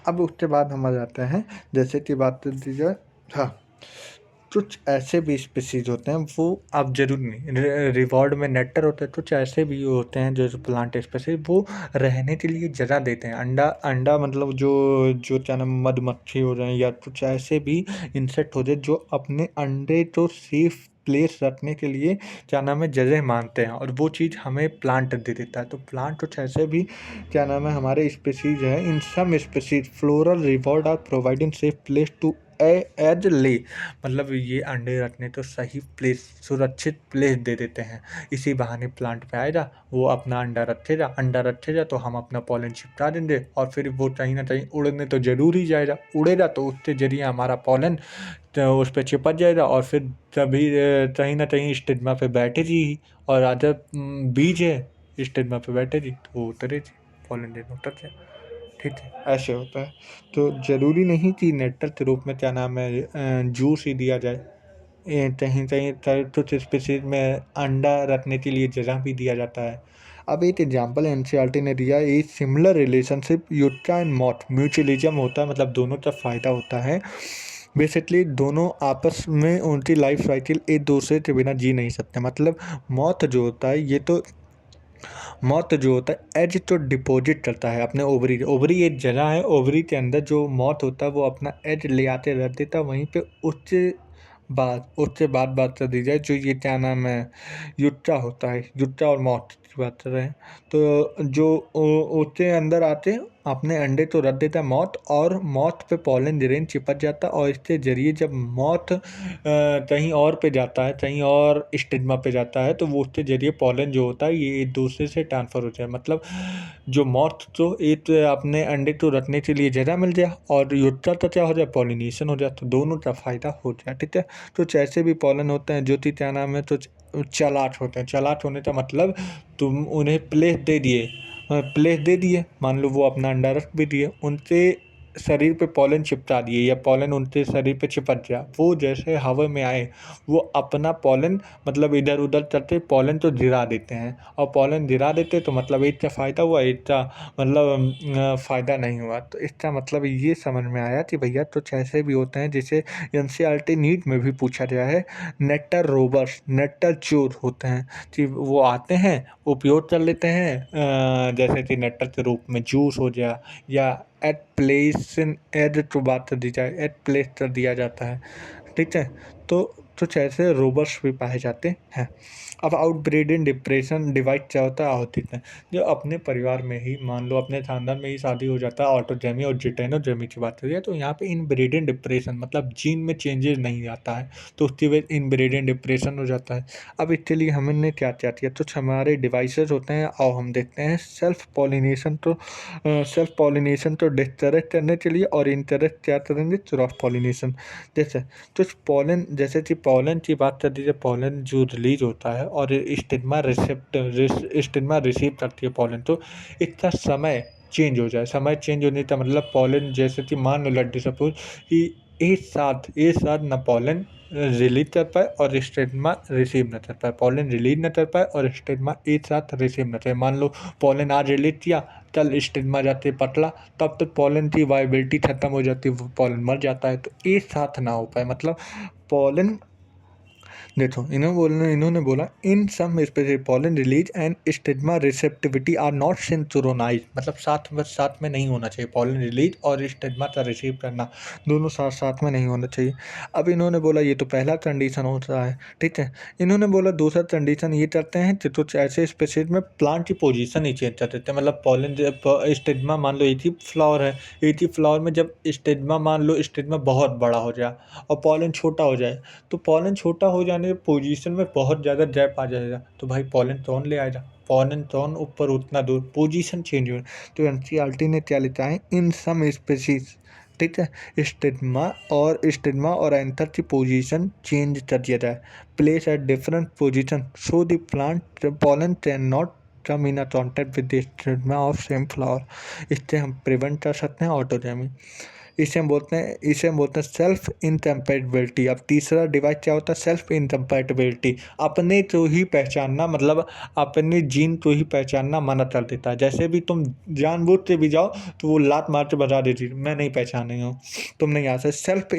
अब उसके बाद हम आ जाते हैं, जैसे कि बात कर दी जाए, हाँ, कुछ ऐसे भी स्पीशीज़ होते हैं वो आप ज़रूर नहीं, रिवॉर्ड में नेक्टर होता है, कुछ ऐसे भी होते हैं जो प्लांट स्पीशीज़ वो रहने के लिए जगह देते हैं, अंडा मतलब जो जो क्या नाम मधुमक्खी हो जाए या कुछ ऐसे भी इंसेक्ट हो जाए जो अपने अंडे को सेफ प्लेस रखने के लिए क्या नाम है जगह मांगते हैं, और वो चीज़ हमें प्लांट दे देता है। तो प्लांट कुछ ऐसे भी क्या नाम है हमारे स्पीशीज हैं, in some species floral reward are providing safe place to egg lay, मतलब ये अंडे रखने तो सही प्लेस, सुरक्षित प्लेस दे देते हैं, इसी बहाने प्लांट पे आएगा, वो अपना अंडा रखेगा तो हम अपना पॉलन चिपका देंगे और फिर वो कहीं ना कहीं उड़ने तो जरूर ही जाएगा, उड़ेगा तो उसके जरिए हमारा पॉलन तो उस पर चिपक जाएगा और फिर तभी कहीं ना कहीं स्टिग्मा पे बैठेगी और आधा बीज है स्टिग्मा पे बैठेगी तो वो उतरेगी, पॉलन देना उतर जाए, ठीक है, ऐसे होता है। तो ज़रूरी नहीं कि नेक्टर के रूप में क्या नाम है जूस ही दिया जाए, कहीं कहीं कुछ स्पीशीज में अंडा रखने के लिए जगह भी दिया जाता है, अब एक एग्जांपल एनसीईआरटी ने दिया, ए सिमिलर रिलेशनशिप यूट्रा एंड मॉथ म्यूचुअलिज्म होता है, मतलब दोनों तरफ फ़ायदा होता है। बेसिकली दोनों आपस में उनकी लाइफ साइकिल एक दूसरे के बिना जी नहीं सकते। मतलब मौत जो होता है ये तो मौत जो होता है एज तो डिपॉजिट करता है अपने ओवरी। ओवरी एक जगह है, ओवरी के अंदर जो मौत होता है वो अपना एज ले आते रह देता है वहीं पे। उससे बात कर दी जाए, जो ये क्या नाम है युट्रा होता है, युट्रा और मौत की बात कर रहे हैं, तो जो उसके अंदर आते अपने अंडे तो रख देता है मौत, और मौत पे पॉलन ग्रेन चिपक जाता है, और इसके जरिए जब मौत कहीं और पे जाता है, कहीं और स्टिग्मा पे जाता है, तो वो उसके जरिए पॉलन जो होता है ये एक दूसरे से ट्रांसफ़र हो जाए। मतलब जो मौत तो एक अपने अंडे को रखने के लिए जगह मिल जाए, और युट्रा तो क्या हो जाए पॉलिनेशन हो जाए, तो दोनों का फ़ायदा हो जाए। ठीक है, तो जैसे भी पॉलन होते हैं जो कि क्या नाम है, तो चालाक होते हैं। चालाक होने का मतलब तुम उन्हें प्लेस दे दिए, मान लो वो अपना अंडा रख भी दिए, उनके शरीर पे पॉलन चिपका दिए या पॉलन उनके शरीर पे चिपक गया, वो जैसे हवा में आए वो अपना पॉलन मतलब इधर उधर चलते पॉलन तो गिरा देते हैं, और पॉलन गिरा देते तो मतलब एक का फ़ायदा हुआ, एक का मतलब फ़ायदा नहीं हुआ। तो इसका मतलब ये समझ में आया कि भैया कुछ ऐसे भी होते हैं जिसे एनसीईआरटी नीट में भी पूछा गया है, नेक्टर रोबर्स नेक्टर चोर होते हैं कि वो आते हैं उपयोग कर लेते हैं, जैसे कि नेक्टर के रूप में जूस हो गया, या एट प्लेस एड तो बात कर दी जाए एट प्लेस कर दिया जाता है। ठीक है, तो कुछ ऐसे रोबर्स भी पाए जाते हैं। अब आउटब्रीड इन डिप्रेशन डिवाइड क्या होता है आहूति में, जो अपने परिवार में ही मान लो अपने खानदान में ही शादी हो जाता है, ऑटोजेमी और जिटेनोजेमी की बात करिए, तो यहाँ पे इनब्रीड इन डिप्रेशन मतलब जीन में चेंजेस नहीं आता है, तो उसकी वजह इनब्रीड इन डिप्रेशन हो जाता है। अब इसके लिए हमने क्या क्या किया, कुछ हमारे डिवाइसेस होते हैं और हम देखते हैं सेल्फ पॉलिनेशन तो डिस्करेज करने के लिए, और इंटरेस्ट क्या करेंगे क्रॉस पॉलिनेशन। जैसे तो पॉलन, जैसे कि पॉलन की बात कर दीजिए, पॉलन जो रिलीज होता है और स्टिग्मा रिसीव करती है पॉलन, तो इसका समय चेंज हो जाए। समय चेंज होने का मतलब पॉलन जैसे कि मान लो लेट सपोज कि एक साथ ना पॉलन रिलीज कर पाए और स्टिग्मा रिसीव न कर पाए, पॉलन रिलीज न कर पाए और स्टिग्मा एक साथ रिसीव न करे। मान लो पॉलन आज रिलीज किया, कल स्टिग्मा जाते पतला, तब तक पॉलन की वाइबिलिटी खत्म हो जाती है, वो पॉलन मर जाता है, तो एक साथ ना हो पाए। मतलब पॉलन देखो इन्होंने बोला in some specific pollen release and stigma receptivity are not synchronize, मतलब साथ में नहीं होना चाहिए, पॉलन रिलीज और स्टिग्मा का रिसीव करना दोनों साथ में नहीं होना चाहिए। अब इन्होंने बोला ये तो पहला कंडीशन होता है। ठीक है, इन्होंने बोला दूसरा कंडीशन ये करते हैं कि कुछ ऐसे स्पेसीज में प्लांट की पोजीशन ही चेंज कर देते हैं। मतलब पॉलन स्टिग्मा मान लो एक ही फ्लावर है, एक ही फ्लावर में जब स्टिग्मा मान लो स्टिग्मा बहुत बड़ा हो जाए और पॉलन छोटा हो जाए, तो पॉलन छोटा हो जाने पोजीशन में बहुत ज़्यादा गैप आ जाएगा, तो भाई पॉलन कौन ले आएगा, पॉलन कौन ऊपर उतना दूर, पोजीशन चेंज हो। तो एनसीईआरटी ने क्या लिखा है, इन सम स्पेसीज, ठीक है, स्टिग्मा और एंथर की पोजीशन चेंज कर दिया जाए, place at different position so the plant pollen can not come in contact with the stigma of same flower. इससे हम प्रिवेंट कर सकते हैं ऑटोजेमी। इसे हम बोलते हैं सेल्फ इनकम्पैटिबिलिटी। अब तीसरा डिवाइस क्या होता है, सेल्फ इनकम्पैटिबिलिटी, अपने को ही पहचानना, मतलब अपने जीन को ही पहचानना मना कर देता है। जैसे भी तुम जानबूझ के भी जाओ तो वो लात मार के बता देती मैं नहीं पहचान रही हूँ, तुम नहीं आ सकते। सेल्फ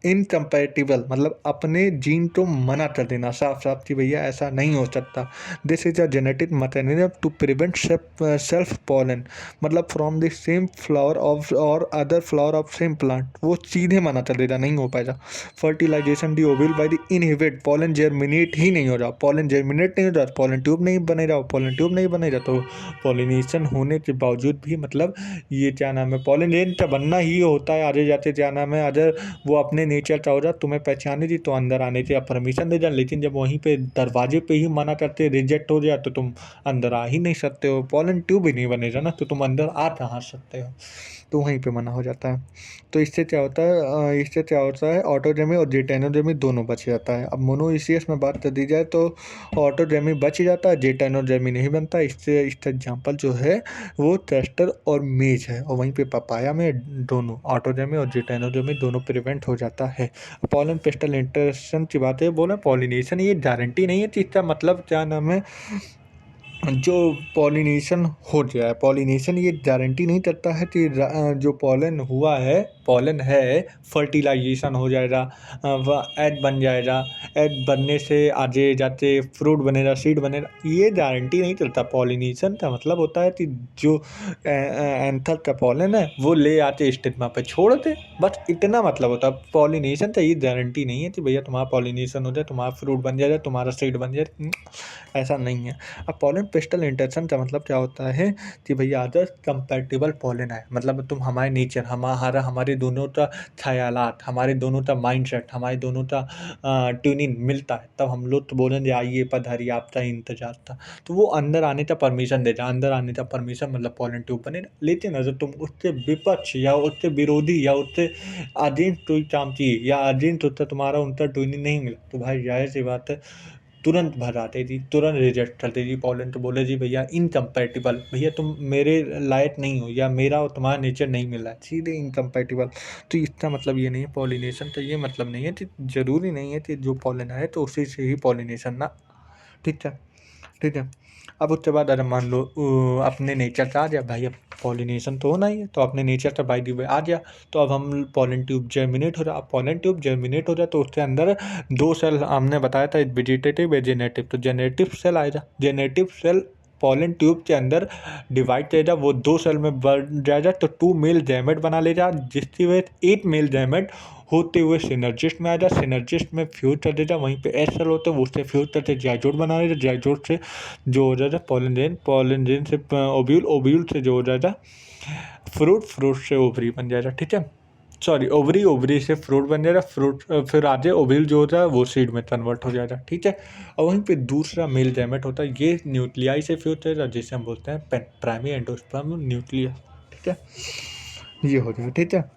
इनकम्पैटिबल मतलब अपने जीन को मना कर देना साफ साफ कि भैया ऐसा नहीं हो सकता। This is a genetic mechanism to prevent self pollen, मतलब from the same flower of और other flower of same plant, वो सीधे मना कर देगा, नहीं हो पाएगा। Fertilization the ovule by the inhibit, pollen germinate ही नहीं हो रहा, पॉलन जर्मिनेट नहीं हो रहा, पॉलन ट्यूब नहीं बनेगा, पॉलन ट्यूब नहीं बनेगा, तो पॉलिनेशन होने के बावजूद भी मतलब ये क्या नाम है पॉलिनेशन का बनना ही होता है। आगे जाते क्या नाम है, अगर वो अपने नेचर का हो जाए तुम्हें पहचाने दी तो अंदर आने के परमिशन दे जाए, लेकिन जब वहीं पे दरवाजे पे ही मना करते रिजेक्ट हो जाए तो तुम अंदर आ ही नहीं सकते हो, पॉलन ट्यूब ही नहीं बनेगा ना, तो तुम अंदर आ कहाँ सकते हो, तो वहीं पे मना हो जाता है। तो इससे क्या होता है ऑटोजेमी और जेटेनोजेमी दोनों बच जाता है। अब मोनोइसियस में बात कर दी जाए तो ऑटोजेमी बच जाता है, जेटेनोजेमी नहीं बनता। इसका एग्जाम्पल जो है वो टेस्टर और मेज है, और वहीं पे पपाया में दोनों ऑटोजेमी और जेटेनोजेमी दोनों प्रिवेंट हो जाता है। पॉलन पेस्टल इंटरेक्शन की बात है, बोला पॉलिनेशन ये गारंटी नहीं है चीज़ का, मतलब क्या नाम है जो पॉलिनेशन हो जाए, पॉलिनेशन ये गारंटी नहीं करता है कि जो पॉलन है फर्टिलाइजेशन हो जाएगा, वह एग बन जाएगा, एग बनने से आगे जाके फ्रूट बनेगा, सीड बनेगा, ये गारंटी नहीं करता। पॉलिनेशन का मतलब होता है कि जो एंथर का पॉलन है वो ले आके स्टिग्मा पे छोड़ दे, बस इतना मतलब होता है। पॉलिनेशन का ये गारंटी नहीं है कि भैया तुम्हारा पॉलिनेशन हो जाए, तुम्हारा फ्रूट बन जाएगा, तुम्हारा सीड बन जाए, ऐसा नहीं है। अब पॉलन पेस्टल इंटरेक्शन का मतलब क्या होता है कि भैया अगर कंपैटिबल पॉलन है, मतलब तुम हमारे नेचर, हमारे दोनों का ख्यालात, हमारे दोनों का माइंडसेट, हमारे दोनों का ट्यूनिंग मिलता है, तब हम लोग तो बोलेंगे आइए पधारिए, आपका ही इंतजार था। तो वो अंदर आने का परमिशन देगा, अंदर आने का परमिशन मतलब पॉलन ट्यूब बनेगा। लेकिन अगर तुम उससे विपक्ष या उससे विरोधी या उससे अगेंस्ट कोई काम चाहिए या अगेंस्ट होता तुम्हारा उनका ट्यूनिंग नहीं मिला, तो भाई जाहिर सी बात है तुरंत भगाते जी, तुरंत रिजेक्ट करते जी पॉलन, तो बोले जी भैया इनकम्पैटिबल, भैया तुम मेरे लायक नहीं हो या मेरा और तुम्हारा नेचर नहीं मिल रहा है, सीधे इनकम्पैटिबल। तो इसका मतलब ये नहीं है पॉलिनेशन का, ये मतलब नहीं है कि जरूरी नहीं है कि जो पॉलन आए तो उसी से ही पॉलिनेशन ना, ठीक है, ठीक है। अब उसके बाद अगर मान लो अपने नेचर का आ गया भाई, अब पॉलिनेशन तो होना ही है, तो अपने नेचर का बाय द वे आ गया, तो अब हम पॉलन ट्यूब जर्मिनेट हो रहा, अब पॉलन ट्यूब जर्मिनेट हो रहा तो उसके अंदर दो सेल हमने बताया था, वेजिटेटिव या जेनेटिव, तो जेनेटिव सेल आएगा, जेनेटिव सेल पॉलन ट्यूब के अंदर डिवाइड करेगा, वो दो सेल में बढ़ जाएगा, तो 2 मेल गैमेट बना लेगा, जिसकी वजह 8 मेल गैमेट होते हुए सिनर्जिस्ट में आ जाए, सिनर्जिस्ट में फ्यूज कर देगा, वहीं पे एस सेल होते हैं वो उससे फ्यूज करके जाइगोट बना देगा, जाइगोट से जो हो जाएगा पॉलिनेन, पॉलिनेन से ओव्यूल, ओव्यूल से जो हो जाएगा फ्रूट, फ्रूट से ओवरी बन जाएगा, ठीक है, सॉरी ओवरी, ओवरी से फ्रूट बन जाएगा, फ्रूट फिर आगे ओव्यूल जो होता है वो सीड में कन्वर्ट हो जाएगा, ठीक है। और वहीं पे दूसरा मेल गैमेट होता है, ये न्यूक्लियाई से फ्यूज होता है, जिसे हम बोलते हैं प्राइमरी एंडोस्पर्म न्यूक्लियस, ठीक है, ये हो जाएगा, ठीक है।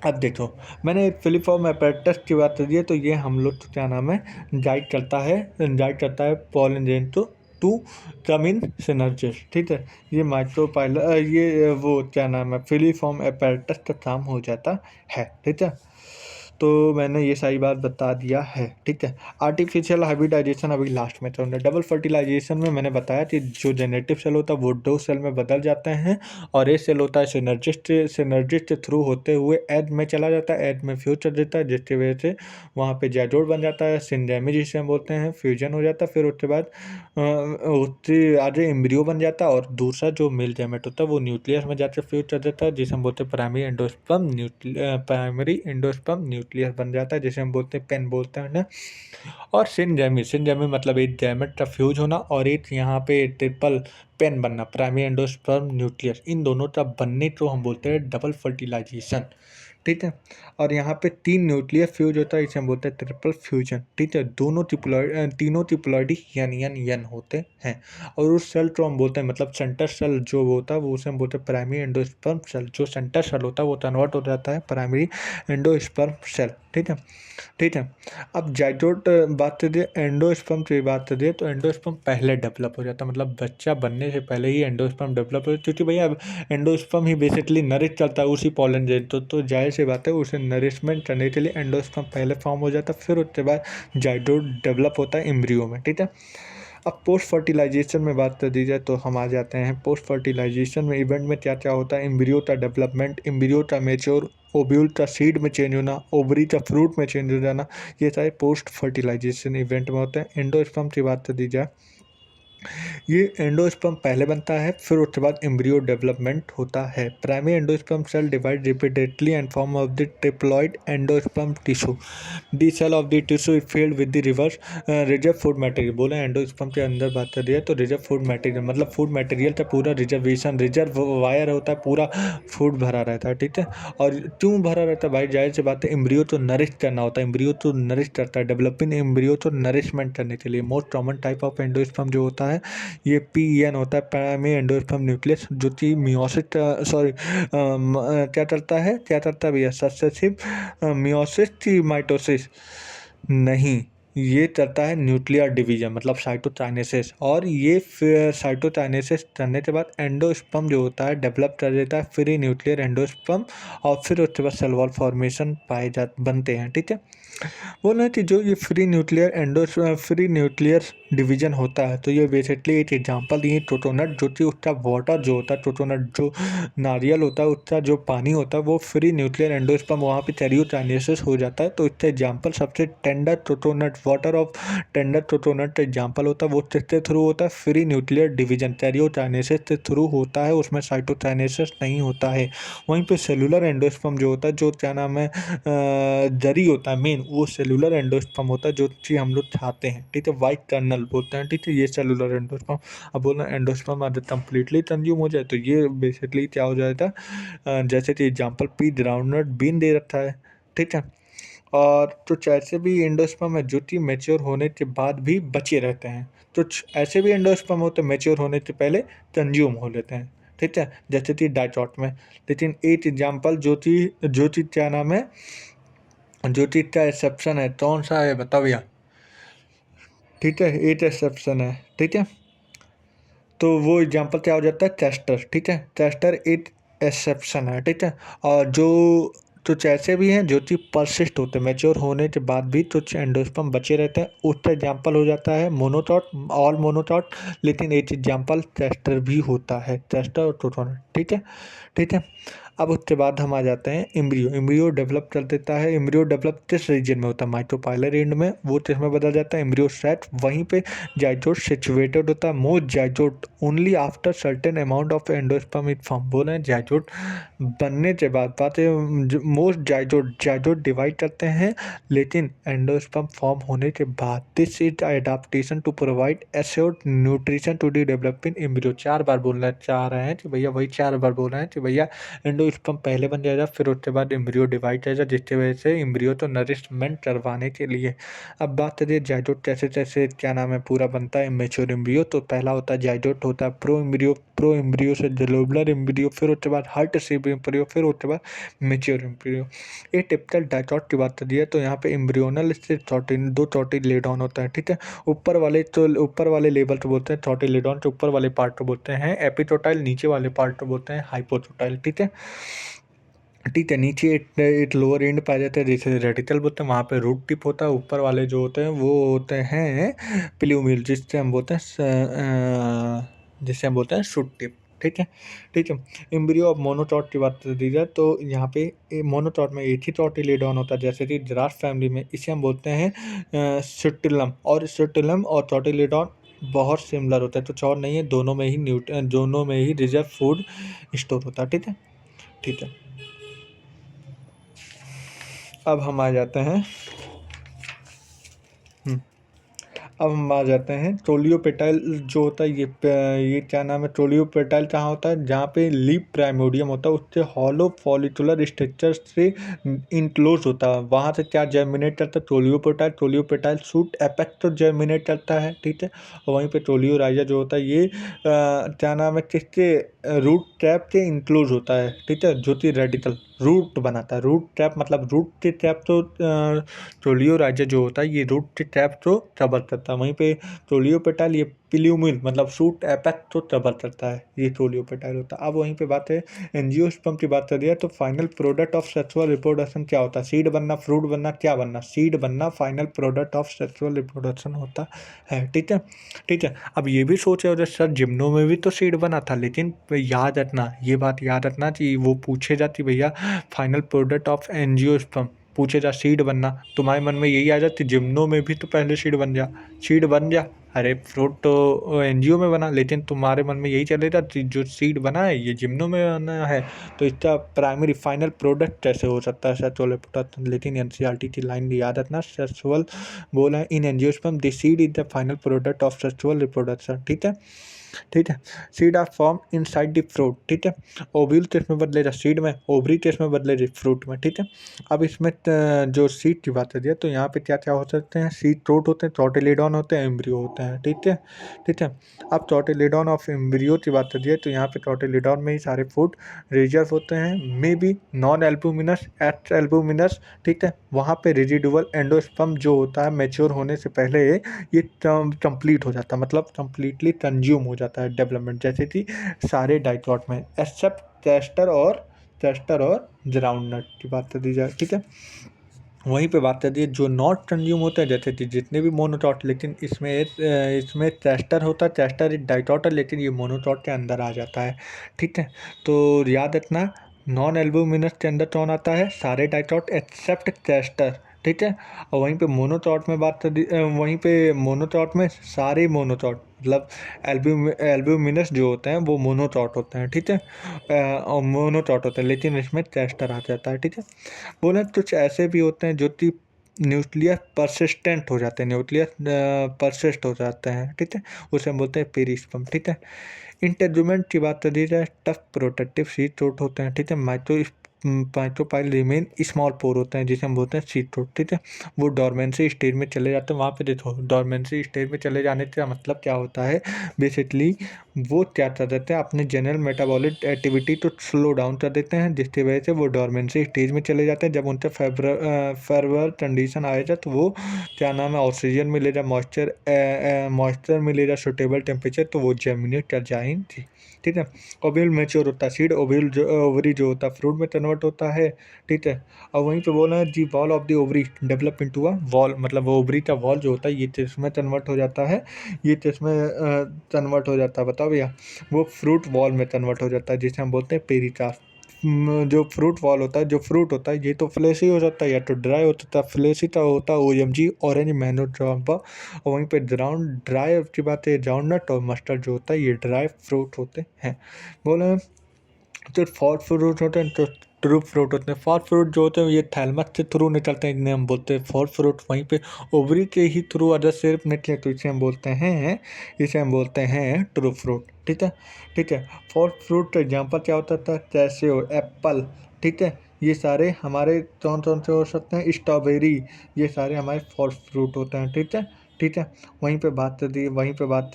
अब देखो, मैंने फिलिफॉर्म apparatus की बात करी है, तो ये हम लोग को क्या नाम है, गाइड करता है pollination to come in synergids, ठीक है। ये माइक्रोपाइलर, ये वो क्या नाम है, फिलिफॉर्म apparatus का काम हो जाता है, ठीक है। तो मैंने ये सारी बात बता दिया है, ठीक है। आर्टिफिशियल हाइब्रिडाइजेशन अभी लास्ट में चल रहा है। डबल फर्टिलाइजेशन में मैंने बताया कि जो जेनेटिव सेल होता है वो दो सेल में बदल जाते हैं, और एक सेल होता है सिनर्जिस्ट के थ्रू होते हुए एग में चला जाता है, एग में फ्यूज कर देता है, जिसकी वजह से वहाँ पे जाइगोट बन जाता है, सिंडेमी जिसे हम बोलते हैं, फ्यूजन हो जाता है, फिर उसके बाद उससे आगे एम्ब्रियो बन जाता है, और दूसरा जो मेल गैमेट होता है वो न्यूक्लियस में जाकर फ्यूज कर देता है, जिसे हम बोलते हैं प्राइमरी एंडोस्पर्म न्यूक्लियस बन जाता है, जिसे हम बोलते हैं पेन बोलते हैं ना। और सिनजेमी मतलब एक गैमेट का फ्यूज होना और एक यहाँ पे ट्रिपल पेन बनना, प्राइमरी एंडोस्पर्म न्यूक्लियस, इन दोनों का बनने को हम बोलते हैं डबल फर्टिलाइजेशन, ठीक है। और यहाँ पे 3 न्यूक्लियर फ्यूज होता है, इसे हम बोलते हैं ट्रिपल फ्यूजन, ठीक है। तीनों ट्रिपलॉइडी यन होते हैं, और उस सेल को हम बोलते हैं, मतलब सेंटर सेल जो होता है वो उसे हम बोलते हैं प्राइमरी एंडोस्पर्म सेल, जो सेंटर सेल होता है वो कन्वर्ट हो जाता है प्राइमरी एंडोस्पर्म सेल, ठीक है, ठीक है। अब जाइगोट बात करिए, एंडोस्पर्म की बात करिए, तो एंडोस्पर्म पहले डेवलप हो जाता है, मतलब बच्चा बनने से पहले ही एंडोस्पर्म डेवलप हो जाता है, क्योंकि भैया अब एंडोस्पर्म ही बेसिकली नरिश चलता है उसी पॉलन जेन, तो जाहिर सी बात है उसे नरिशमेंट करने के लिए एंडोस्पर्म पहले फॉर्म हो जाता है, फिर उसके बाद जाइगोट डेवलप होता है एम्ब्रियो में, ठीक है। अब पोस्ट फर्टिलाइजेशन में बात कर दी जाए तो हम आ जाते हैं पोस्ट फर्टिलाइजेशन में। इवेंट में क्या क्या होता है, एम्ब्रियो का डेवलपमेंट, एम्ब्रियो का मेच्योर, ओव्यूल का सीड में चेंज होना, ओवरी का फ्रूट में चेंज हो जाना, ये सारे पोस्ट फर्टिलाइजेशन इवेंट में होते हैं। एंडोस्पर्म की बात कर दी जाए, ये एंडोस्पर्म पहले बनता है, फिर उसके बाद एम्ब्रियो डेवलपमेंट होता है। Primary endosperm cell divide repeatedly and form of the triploid endosperm tissue, the cell of the tissue is filled with the reserve food material. बोले एंडोस्पर्म के अंदर बात कर दिया तो रिजर्व फूड मटेरियल, मतलब फूड मटेरियल का पूरा रिजर्व वायर होता है, पूरा फूड भरा रहता है, ठीक है। और क्यों भरा रहता है भाई, जाहिर सी बात है, एम्ब्रियो तो नरिश करना होता है, एम्ब्रियो तो नरिश करता है, डेवलपिंग एम्ब्रियो तो नरिशमेंट करने के लिए। Most common type of endosperm जो होता है ये PEN होता है, प्राइमरी एंडोस्पर्म न्यूक्लियस, जो कि मियोसिस, सॉरी क्या करता है भैया, सक्सेसिव मियोसिस की माइटोसिस नहीं, ये चलता है न्यूक्लियर डिवीजन मतलब साइटोकाइनेसिस, और ये फिर साइटोकाइनेसिस करने के बाद एंडोस्पर्म जो होता है डेवलप कर देता है फ्री न्यूक्लियर एंडोस्पर्म, और फिर उसके बाद सेल वॉल फॉर्मेशन बनते हैं। ठीक है, बोल रहे थे जो ये फ्री न्यूक्लियर डिवीजन होता है, तो ये बेसिकली एक एग्जांपल दिए टोटोनट, जो कि उसका वाटर जो होता है, टोटोनट जो नारियल होता है उसका जो पानी होता है वो फ्री न्यूक्लियर एंडोस्पर्म वहाँ पे कैरियोकाइनेसिस हो जाता है। तो इसका एग्जांपल सबसे टेंडर टोटोनट, वाटर ऑफ टेंडर टोटोनट का एग्जांपल होता है, वो किसके थ्रू होता है, फ्री न्यूक्लियर डिवीजन कैरियोकाइनेसिस के थ्रू होता है, उसमें साइटोकाइनेसिस नहीं होता है। वहीं पे सेलुलर एंडोस्पर्म जो होता है, जो क्या नाम है जरी होता है मेन, वो सेलुलर एंडोस्पर्म होता है जो कि हम लोग खाते हैं। ठीक है, वाइट कर्नल बोलते हैं। ठीक है, ये सेलुलर एंडोस्पर्म। अब बोलना एंडोस्पर्म अगर कंप्लीटली कंज्यूम हो जाए तो ये बेसिकली क्या हो जाएगा, जैसे कि एग्जांपल पी ग्राउंडनट बीन दे रखा है। ठीक है, और तो ऐसे भी एंडोस्पर्म है जो कि मैच्योर होने के बाद भी बचे रहते हैं, तो ऐसे भी एंडोस्पर्म होते हैं मैच्योर होने से पहले कंज्यूम हो लेते हैं। ठीक है, जैसे कि डाइटॉट में। लेकिन एक एग्जांपल जो चीज क्या नाम है, जो चीज का एक्सेप्शन है, कौन सा है बताओ भैया। ठीक है, एक एक्सेप्शन है। ठीक है, तो वो एग्जांपल क्या हो जाता है, चेस्टर। ठीक है, चेस्टर एक एक्सेप्शन है। ठीक है, और जो कुछ ऐसे भी हैं जो कि परसिस्ट होते हैं मैच्योर होने के बाद भी कुछ एंडोस्पर्म बचे रहते हैं, उसका एग्जांपल हो जाता है मोनोटॉट, ऑल मोनोटॉट। लेकिन एक एग्जांपल चेस्टर भी होता है, चेस्टर और टोटोनट। ठीक है, ठीक है। अब उसके बाद हम आ जाते हैं एम्ब्रियो। एम्ब्रियो डेवलप कर देता है। एम्ब्रियो डेवलप किस रीजन में होता है, माइक्रोपाइलर एंड में, वो किसमें बदल जाता है, एम्ब्रियो सेट। वहीं पे जाइगोट सिचुएटेड होता है। Most zygote only after certain amount of endosperm is form. बोल रहे हैं जाइगोट बनने के बाद बात है, मोस्ट जाइगोट डिवाइड करते हैं, लेकिन एंडोस्पर्म फॉर्म होने के बाद this is adaptation to provide assured nutrition to the developing embryo. 4 बार बोलना चाह रहे हैं कि भैया, वही 4 बार बोल रहे हैं कि भैया एंडोस्पर्म पहले बन जाएगा, फिर उसके बाद एम्ब्रियो डिवाइड जाएगा, जिसकी वजह से एम्ब्रियो तो नरिशमेंट करवाने के लिए। अब बात करिए जाइगोट कैसे कैसे क्या नाम है पूरा बनता है मेच्योर एम्ब्रियो। तो पहला होता है जाइगोट होता है प्रो एम्ब्रियो से ग्लोबुलर एम्ब्रियो, फिर उसके बाद हार्ट शेप एम्ब्रियो, फिर उसके बाद मेच्योर एम्ब्रियो। ये टिपिकल डाइगोट की बात करिए तो यहाँ पे एम्ब्रियोनल से दो चौटी लेडॉन होता है। ठीक है, ऊपर वाले लेवल को बोलते हैं चौटी लेडॉन, तो ऊपर वाले पार्ट को बोलते हैं एपिटोटाइल, नीचे वाले पार्ट को बोलते हैं हाइपोटोटाइल। ठीक है, ठीक है। नीचे एक लोअर एंड पाया जाता है जिसे रेडिकल बोलते हैं, वहाँ पे रूट टिप होता है। ऊपर वाले जो होते हैं वो होते हैं प्लूमिल, जिससे हम बोलते हैं शूट टिप। ठीक है, ठीक है। एम्ब्रियो ऑफ मोनोटॉट की बात कर दी जाए तो यहाँ पे मोनोटॉट में एक ही टॉटिलेडॉन होता है, जैसे कि जिराफ फैमिली में। इसे हम बोलते हैं सिटिलम, और सिटिलम और टॉटिलेडॉन बहुत सिमिलर होता है, कुछ और नहीं है। दोनों में ही रिजर्व फूड स्टोर होता है। ठीक है, ठीक है। अब हम आ जाते हैं हम्म, अब हम आ जाते हैं ट्रोलियोपेटाइल जो होता है, ये क्या नाम है, ट्रोलियोपेटाइल कहाँ होता है, जहाँ पे लीफ प्राइमोडियम होता है उससे हॉलो फॉलिकुलर स्ट्रक्चर से इनक्लोज होता है, वहाँ से क्या जर्मिनेट करता है, ट्रोलियोपेटाइल शूट एपेक्स तो जर्मिनेट करता है। ठीक है, और वहीं पे ट्रोलियोराइजा जो होता है ये क्या नाम है, किसके रूट ट्रैप से इनक्लोज होता है। ठीक है, ज्योति रेडिकल रूट बनाता है। रूट ट्रैप मतलब रूट के ट्रैप तो ट्रोलियोराइजा जो होता है ये रूट के ट्रैप को कवर करता है। वहीं पे ट्रोलियोपेटाइल ये प्लूमिल मतलब शूट एपेक्स को कवर करता है, ये ट्रोलियोपेटाइल होता है। अब वहीं पे बात है एंजियोस्पर्म की बात कर रही है, तो final product of sexual reproduction क्या होता है, सीड बनना, फ्रूट बनना, क्या बनना, सीड बनना final product of sexual reproduction होता है। ठीक है, ठीक है। अब ये भी सोच रहे हो सर जिम्नो में भी तो सीड बना था, लेकिन याद रखना, ये बात याद रखना कि वो पूछे जाती भैया फाइनल प्रोडक्ट ऑफ एंजियोस्पर्म, पूछे जा सीड बनना, तुम्हारे मन में यही आ जाती जिम्नो में भी तो पहले सीड बन जा। अरे फ्रूट तो एनजीओ में बना, लेकिन तुम्हारे मन में यही चलेगा कि जो सीड बना है ये जिम्नो में बना है, तो इसका प्राइमरी फाइनल प्रोडक्ट कैसे हो सकता है सेक्सुअल रिप्रोडक्शन। लेकिन एनसीईआरटी की लाइन याद रखना, सेक्सुअल बोला है in angiosperm the seed is the final product of sexual reproduction. ठीक है, ठीक है। Seed are form inside the fruit. ठीक है, ओव्यूल टेस्ट में बदलेगा सीड में, ओवरी टेस्ट में बदलेगा फ्रूट में। ठीक है, अब इसमें जो सीड की बात करिए तो यहाँ पे क्या क्या हो सकते हैं, सीड फ्रूट होते हैं, चॉटिलिडॉन होते हैं, एम्ब्रियो होते हैं। ठीक है, ठीक है। अब चॉटिलिडॉन ऑफ एम्ब्रियो की बात करिए तो यहाँ पे चॉटिलिडॉन में ही सारे फूड रिजर्व होते हैं, may be non albuminous, at albuminous. ठीक है, वहाँ पे रेजिडुअल एंडोस्पर्म जो होता है मैच्योर होने से पहले ये कंप्लीट हो जाता है, मतलब कंप्लीटली कंज्यूम हो जाता है डेवलपमेंट, जैसे कि सारे डाइकॉट में एक्सेप्ट चेस्टर और ग्राउंडनट की बात कर दी जाए, ठीक है। वहीं पे बात कर दी जो नॉट कंज्यूम होते हैं, जैसे कि जितने भी मोनोटॉट, लेकिन इसमें चेस्टर होता है, चेस्टर एक डाइटॉट है, लेकिन ये मोनोटॉट के अंदर आ जाता है, ठीक है। तो याद रखना नॉन एल्ब्यूमिनस के अंदर कौन आता है, सारे डाइटॉट एक्सेप्ट चेस्टर, ठीक है। और वहीं पे मोनोटॉट में बात कर दी, वहीं पे मोनोटॉट में सारे मोनोटॉट मतलब एल्ब्यूमिनस जो होते हैं वो मोनोटॉट होते हैं, ठीक है। और मोनोटॉट होते हैं, लेकिन इसमें चेस्टर आ जाता है, ठीक है। बोले कुछ ऐसे भी होते हैं जो कि न्यूक्लियस परसिस्टेंट हो जाते हैं, न्यूक्लियस परसिस्ट हो जाते हैं, ठीक है। उसे हम बोलते हैं पेरिस्पर्म, ठीक है। इंटेगुमेंट की बात करी जाए टफ प्रोटेक्टिव सीड कोट होते हैं, ठीक है। माइक्रोपाइल रिमेन स्मॉल पोर होते हैं जिसे हम बोलते हैं सीड कोट, ठीक है। वो डोरमेंसी स्टेज में चले जाते हैं, वहाँ पे देखो डोरमेंसी स्टेज में चले जाने का मतलब क्या होता है, बेसिकली वो क्या कर देते हैं अपने जनरल मेटाबॉलिक एक्टिविटी को स्लो डाउन कर देते हैं, जिसकी वजह से वो डोरमेंसी स्टेज में चले जाते हैं। जब उनसे फेवरेबल कंडीशन आएगा तो वो क्या नाम है ऑक्सीजन मिलेगा, मॉइस्चर मिलेगा, सुटेबल टेम्परेचर, तो वो जर्मिनेट कर जाएंगी, ठीक है। ओव्यूल मैच्योर होता है, सीड ओवरी जो होता है फ्रूट में कन्वर्ट होता है, ठीक है। और वहीं पे बोला है the wall of the ovary develop into a wall, मतलब वो ओवरी का वॉल जो होता है ये किसमें कन्वर्ट हो जाता है, ये किसमें कन्वर्ट हो जाता है बताओ भैया, वो फ्रूट वॉल में कन्वर्ट हो जाता है, जिसे हम बोलते हैं पेरिकास्ट। जो फ्रूट वॉल होता है, जो फ्रूट होता है ये तो फ्लेशी हो जाता है या तो ड्राई होता है, फ्लेशी का होता है OMG ऑरेंज मैंगो जॉम्बा। और वहीं पे ग्राउंड ड्राई की बात है, ग्राउंडनट और मस्टर्ड जो होता है ये ड्राई फ्रूट होते हैं। बोले जो फॉल फ्रूट होते हैं तो ट्रू फ्रूट होते हैं, फॉल फ्रूट जो होते हैं ये थैलमस के थ्रू निकलते हैं, इन्हें हम बोलते हैं फॉल फ्रूट। वहीं पे ओवरी के ही थ्रू अदर सिर्फ निकले तो इसे हम बोलते हैं ट्रू फ्रूट, ठीक है, ठीक है। फॉल फ्रूट का एग्जाम्पल क्या होता था, जैसे हो एप्पल, ठीक है। ये सारे हमारे कौन कौन से हो सकते हैं, स्ट्रॉबेरी, ये सारे हमारे फॉल फ्रूट होते हैं, ठीक है, ठीक है। वहीं पे बात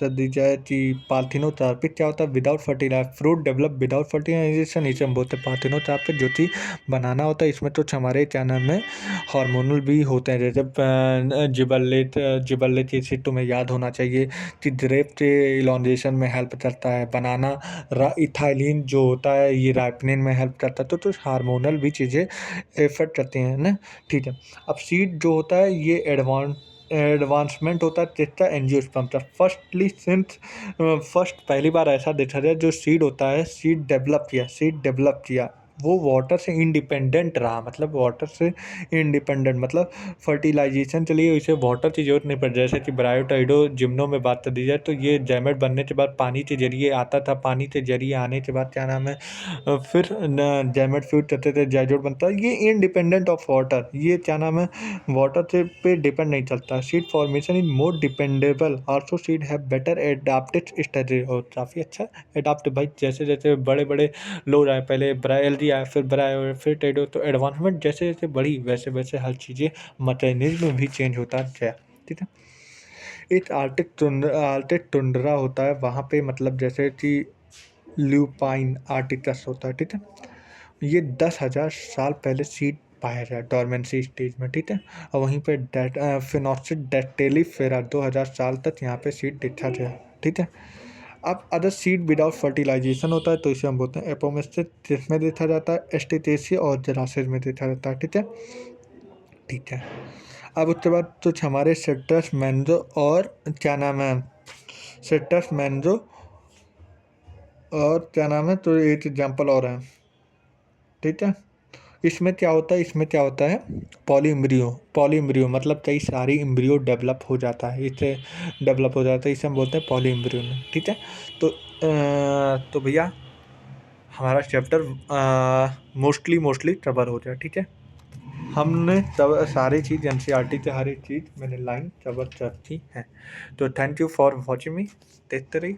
कर दी जाए कि पार्थिनोथेरेपी क्या होता है, without fertiliser fruit develop without fertilisation, इसे हम बोलते हैं पार्थिनोथेरेपी, जो कि बनाना होता है। इसमें तो हमारे क्या नाम है हार्मोनल भी होते हैं, जैसे जिबल्लेट ये चीज़ तुम्हें याद होना चाहिए कि ग्रेप के इलॉन्गेशन में हेल्प करता है, बनाना इथाइलिन जो होता है ये राइपनिंग में हेल्प करता है, तो हार्मोनल भी चीज़ें इफेक्ट करती हैं ना, ठीक है। अब सीड जो होता है ये एडवांसमेंट होता है किसका, एंजियोस्पर्म का। फर्स्ट पहली बार ऐसा देखा जाए जो सीड होता है, सीड डेवलप किया, वो वाटर से इंडिपेंडेंट रहा, मतलब वाटर से इंडिपेंडेंट मतलब फर्टिलाइजेशन के लिए इसे वाटर की जरूरत नहीं पड़ी, जैसे कि ब्रायोटाइडो जिम्नो में बात कर दी जाए तो ये जैमेट बनने के बाद पानी के जरिए आता था, पानी के जरिए आने के बाद क्या नाम है फिर जैमेट फ्यूज करते थे, जाइजोट बनता है, ये इंडिपेंडेंट ऑफ वाटर, ये क्या नाम है वाटर से पे डिपेंड नहीं चलता। Seed formation is more dependable, also seed have better adapted strategy, और काफ़ी अच्छा एडाप्ट भाई, जैसे जैसे बड़े बड़े लोग आए, पहले ब्रायलजी आया, फिर ब्रायो, फिर टेडो, तो एडवांसमेंट जैसे जैसे बढ़ी वैसे वैसे हर चीज़ें मैकेनिज्म भी चेंज होता गया, ठीक है। एक आर्टिक टुंड्रा होता है, वहाँ पे मतलब जैसे कि ल्यूपाइन आर्टिकस होता है, ठीक है। ये 10,000 साल पहले सीड पाया गया डोरमेंसी स्टेज में, ठीक है। और वहीं पे फिनोक्सिस डेक्टेलिफेरा 2,000 साल तक यहाँ पे सीड देखा गया, ठीक है। अब अदर सीड विदाउट फर्टिलाइजेशन होता है तो इसे हम बोलते हैं एपोमिस्टिस, जिसमें देखा जाता है एस्टेटेसिया और जरासिस में देखा जाता है, ठीक है, ठीक है। अब उसके बाद कुछ हमारे सिट्रस मैंजो और क्या नाम है सिट्रस मैंजो और क्या नाम है, तो एक एग्जाम्पल और है, ठीक है। इसमें क्या होता है पॉली इम्ब्रियो मतलब कई सारी इम्ब्रियो डेवलप हो जाता है, इसे हम बोलते हैं पॉली इम्ब्रियो में, ठीक है। तो भैया हमारा चैप्टर मोस्टली कवर हो जाए, ठीक है। हमने सब सारी चीज़ NCERT की हर एक चीज़ मैंने लाइन कवर कर दी है। तो थैंक यू फॉर वॉचिंग मी, देखते रहिए।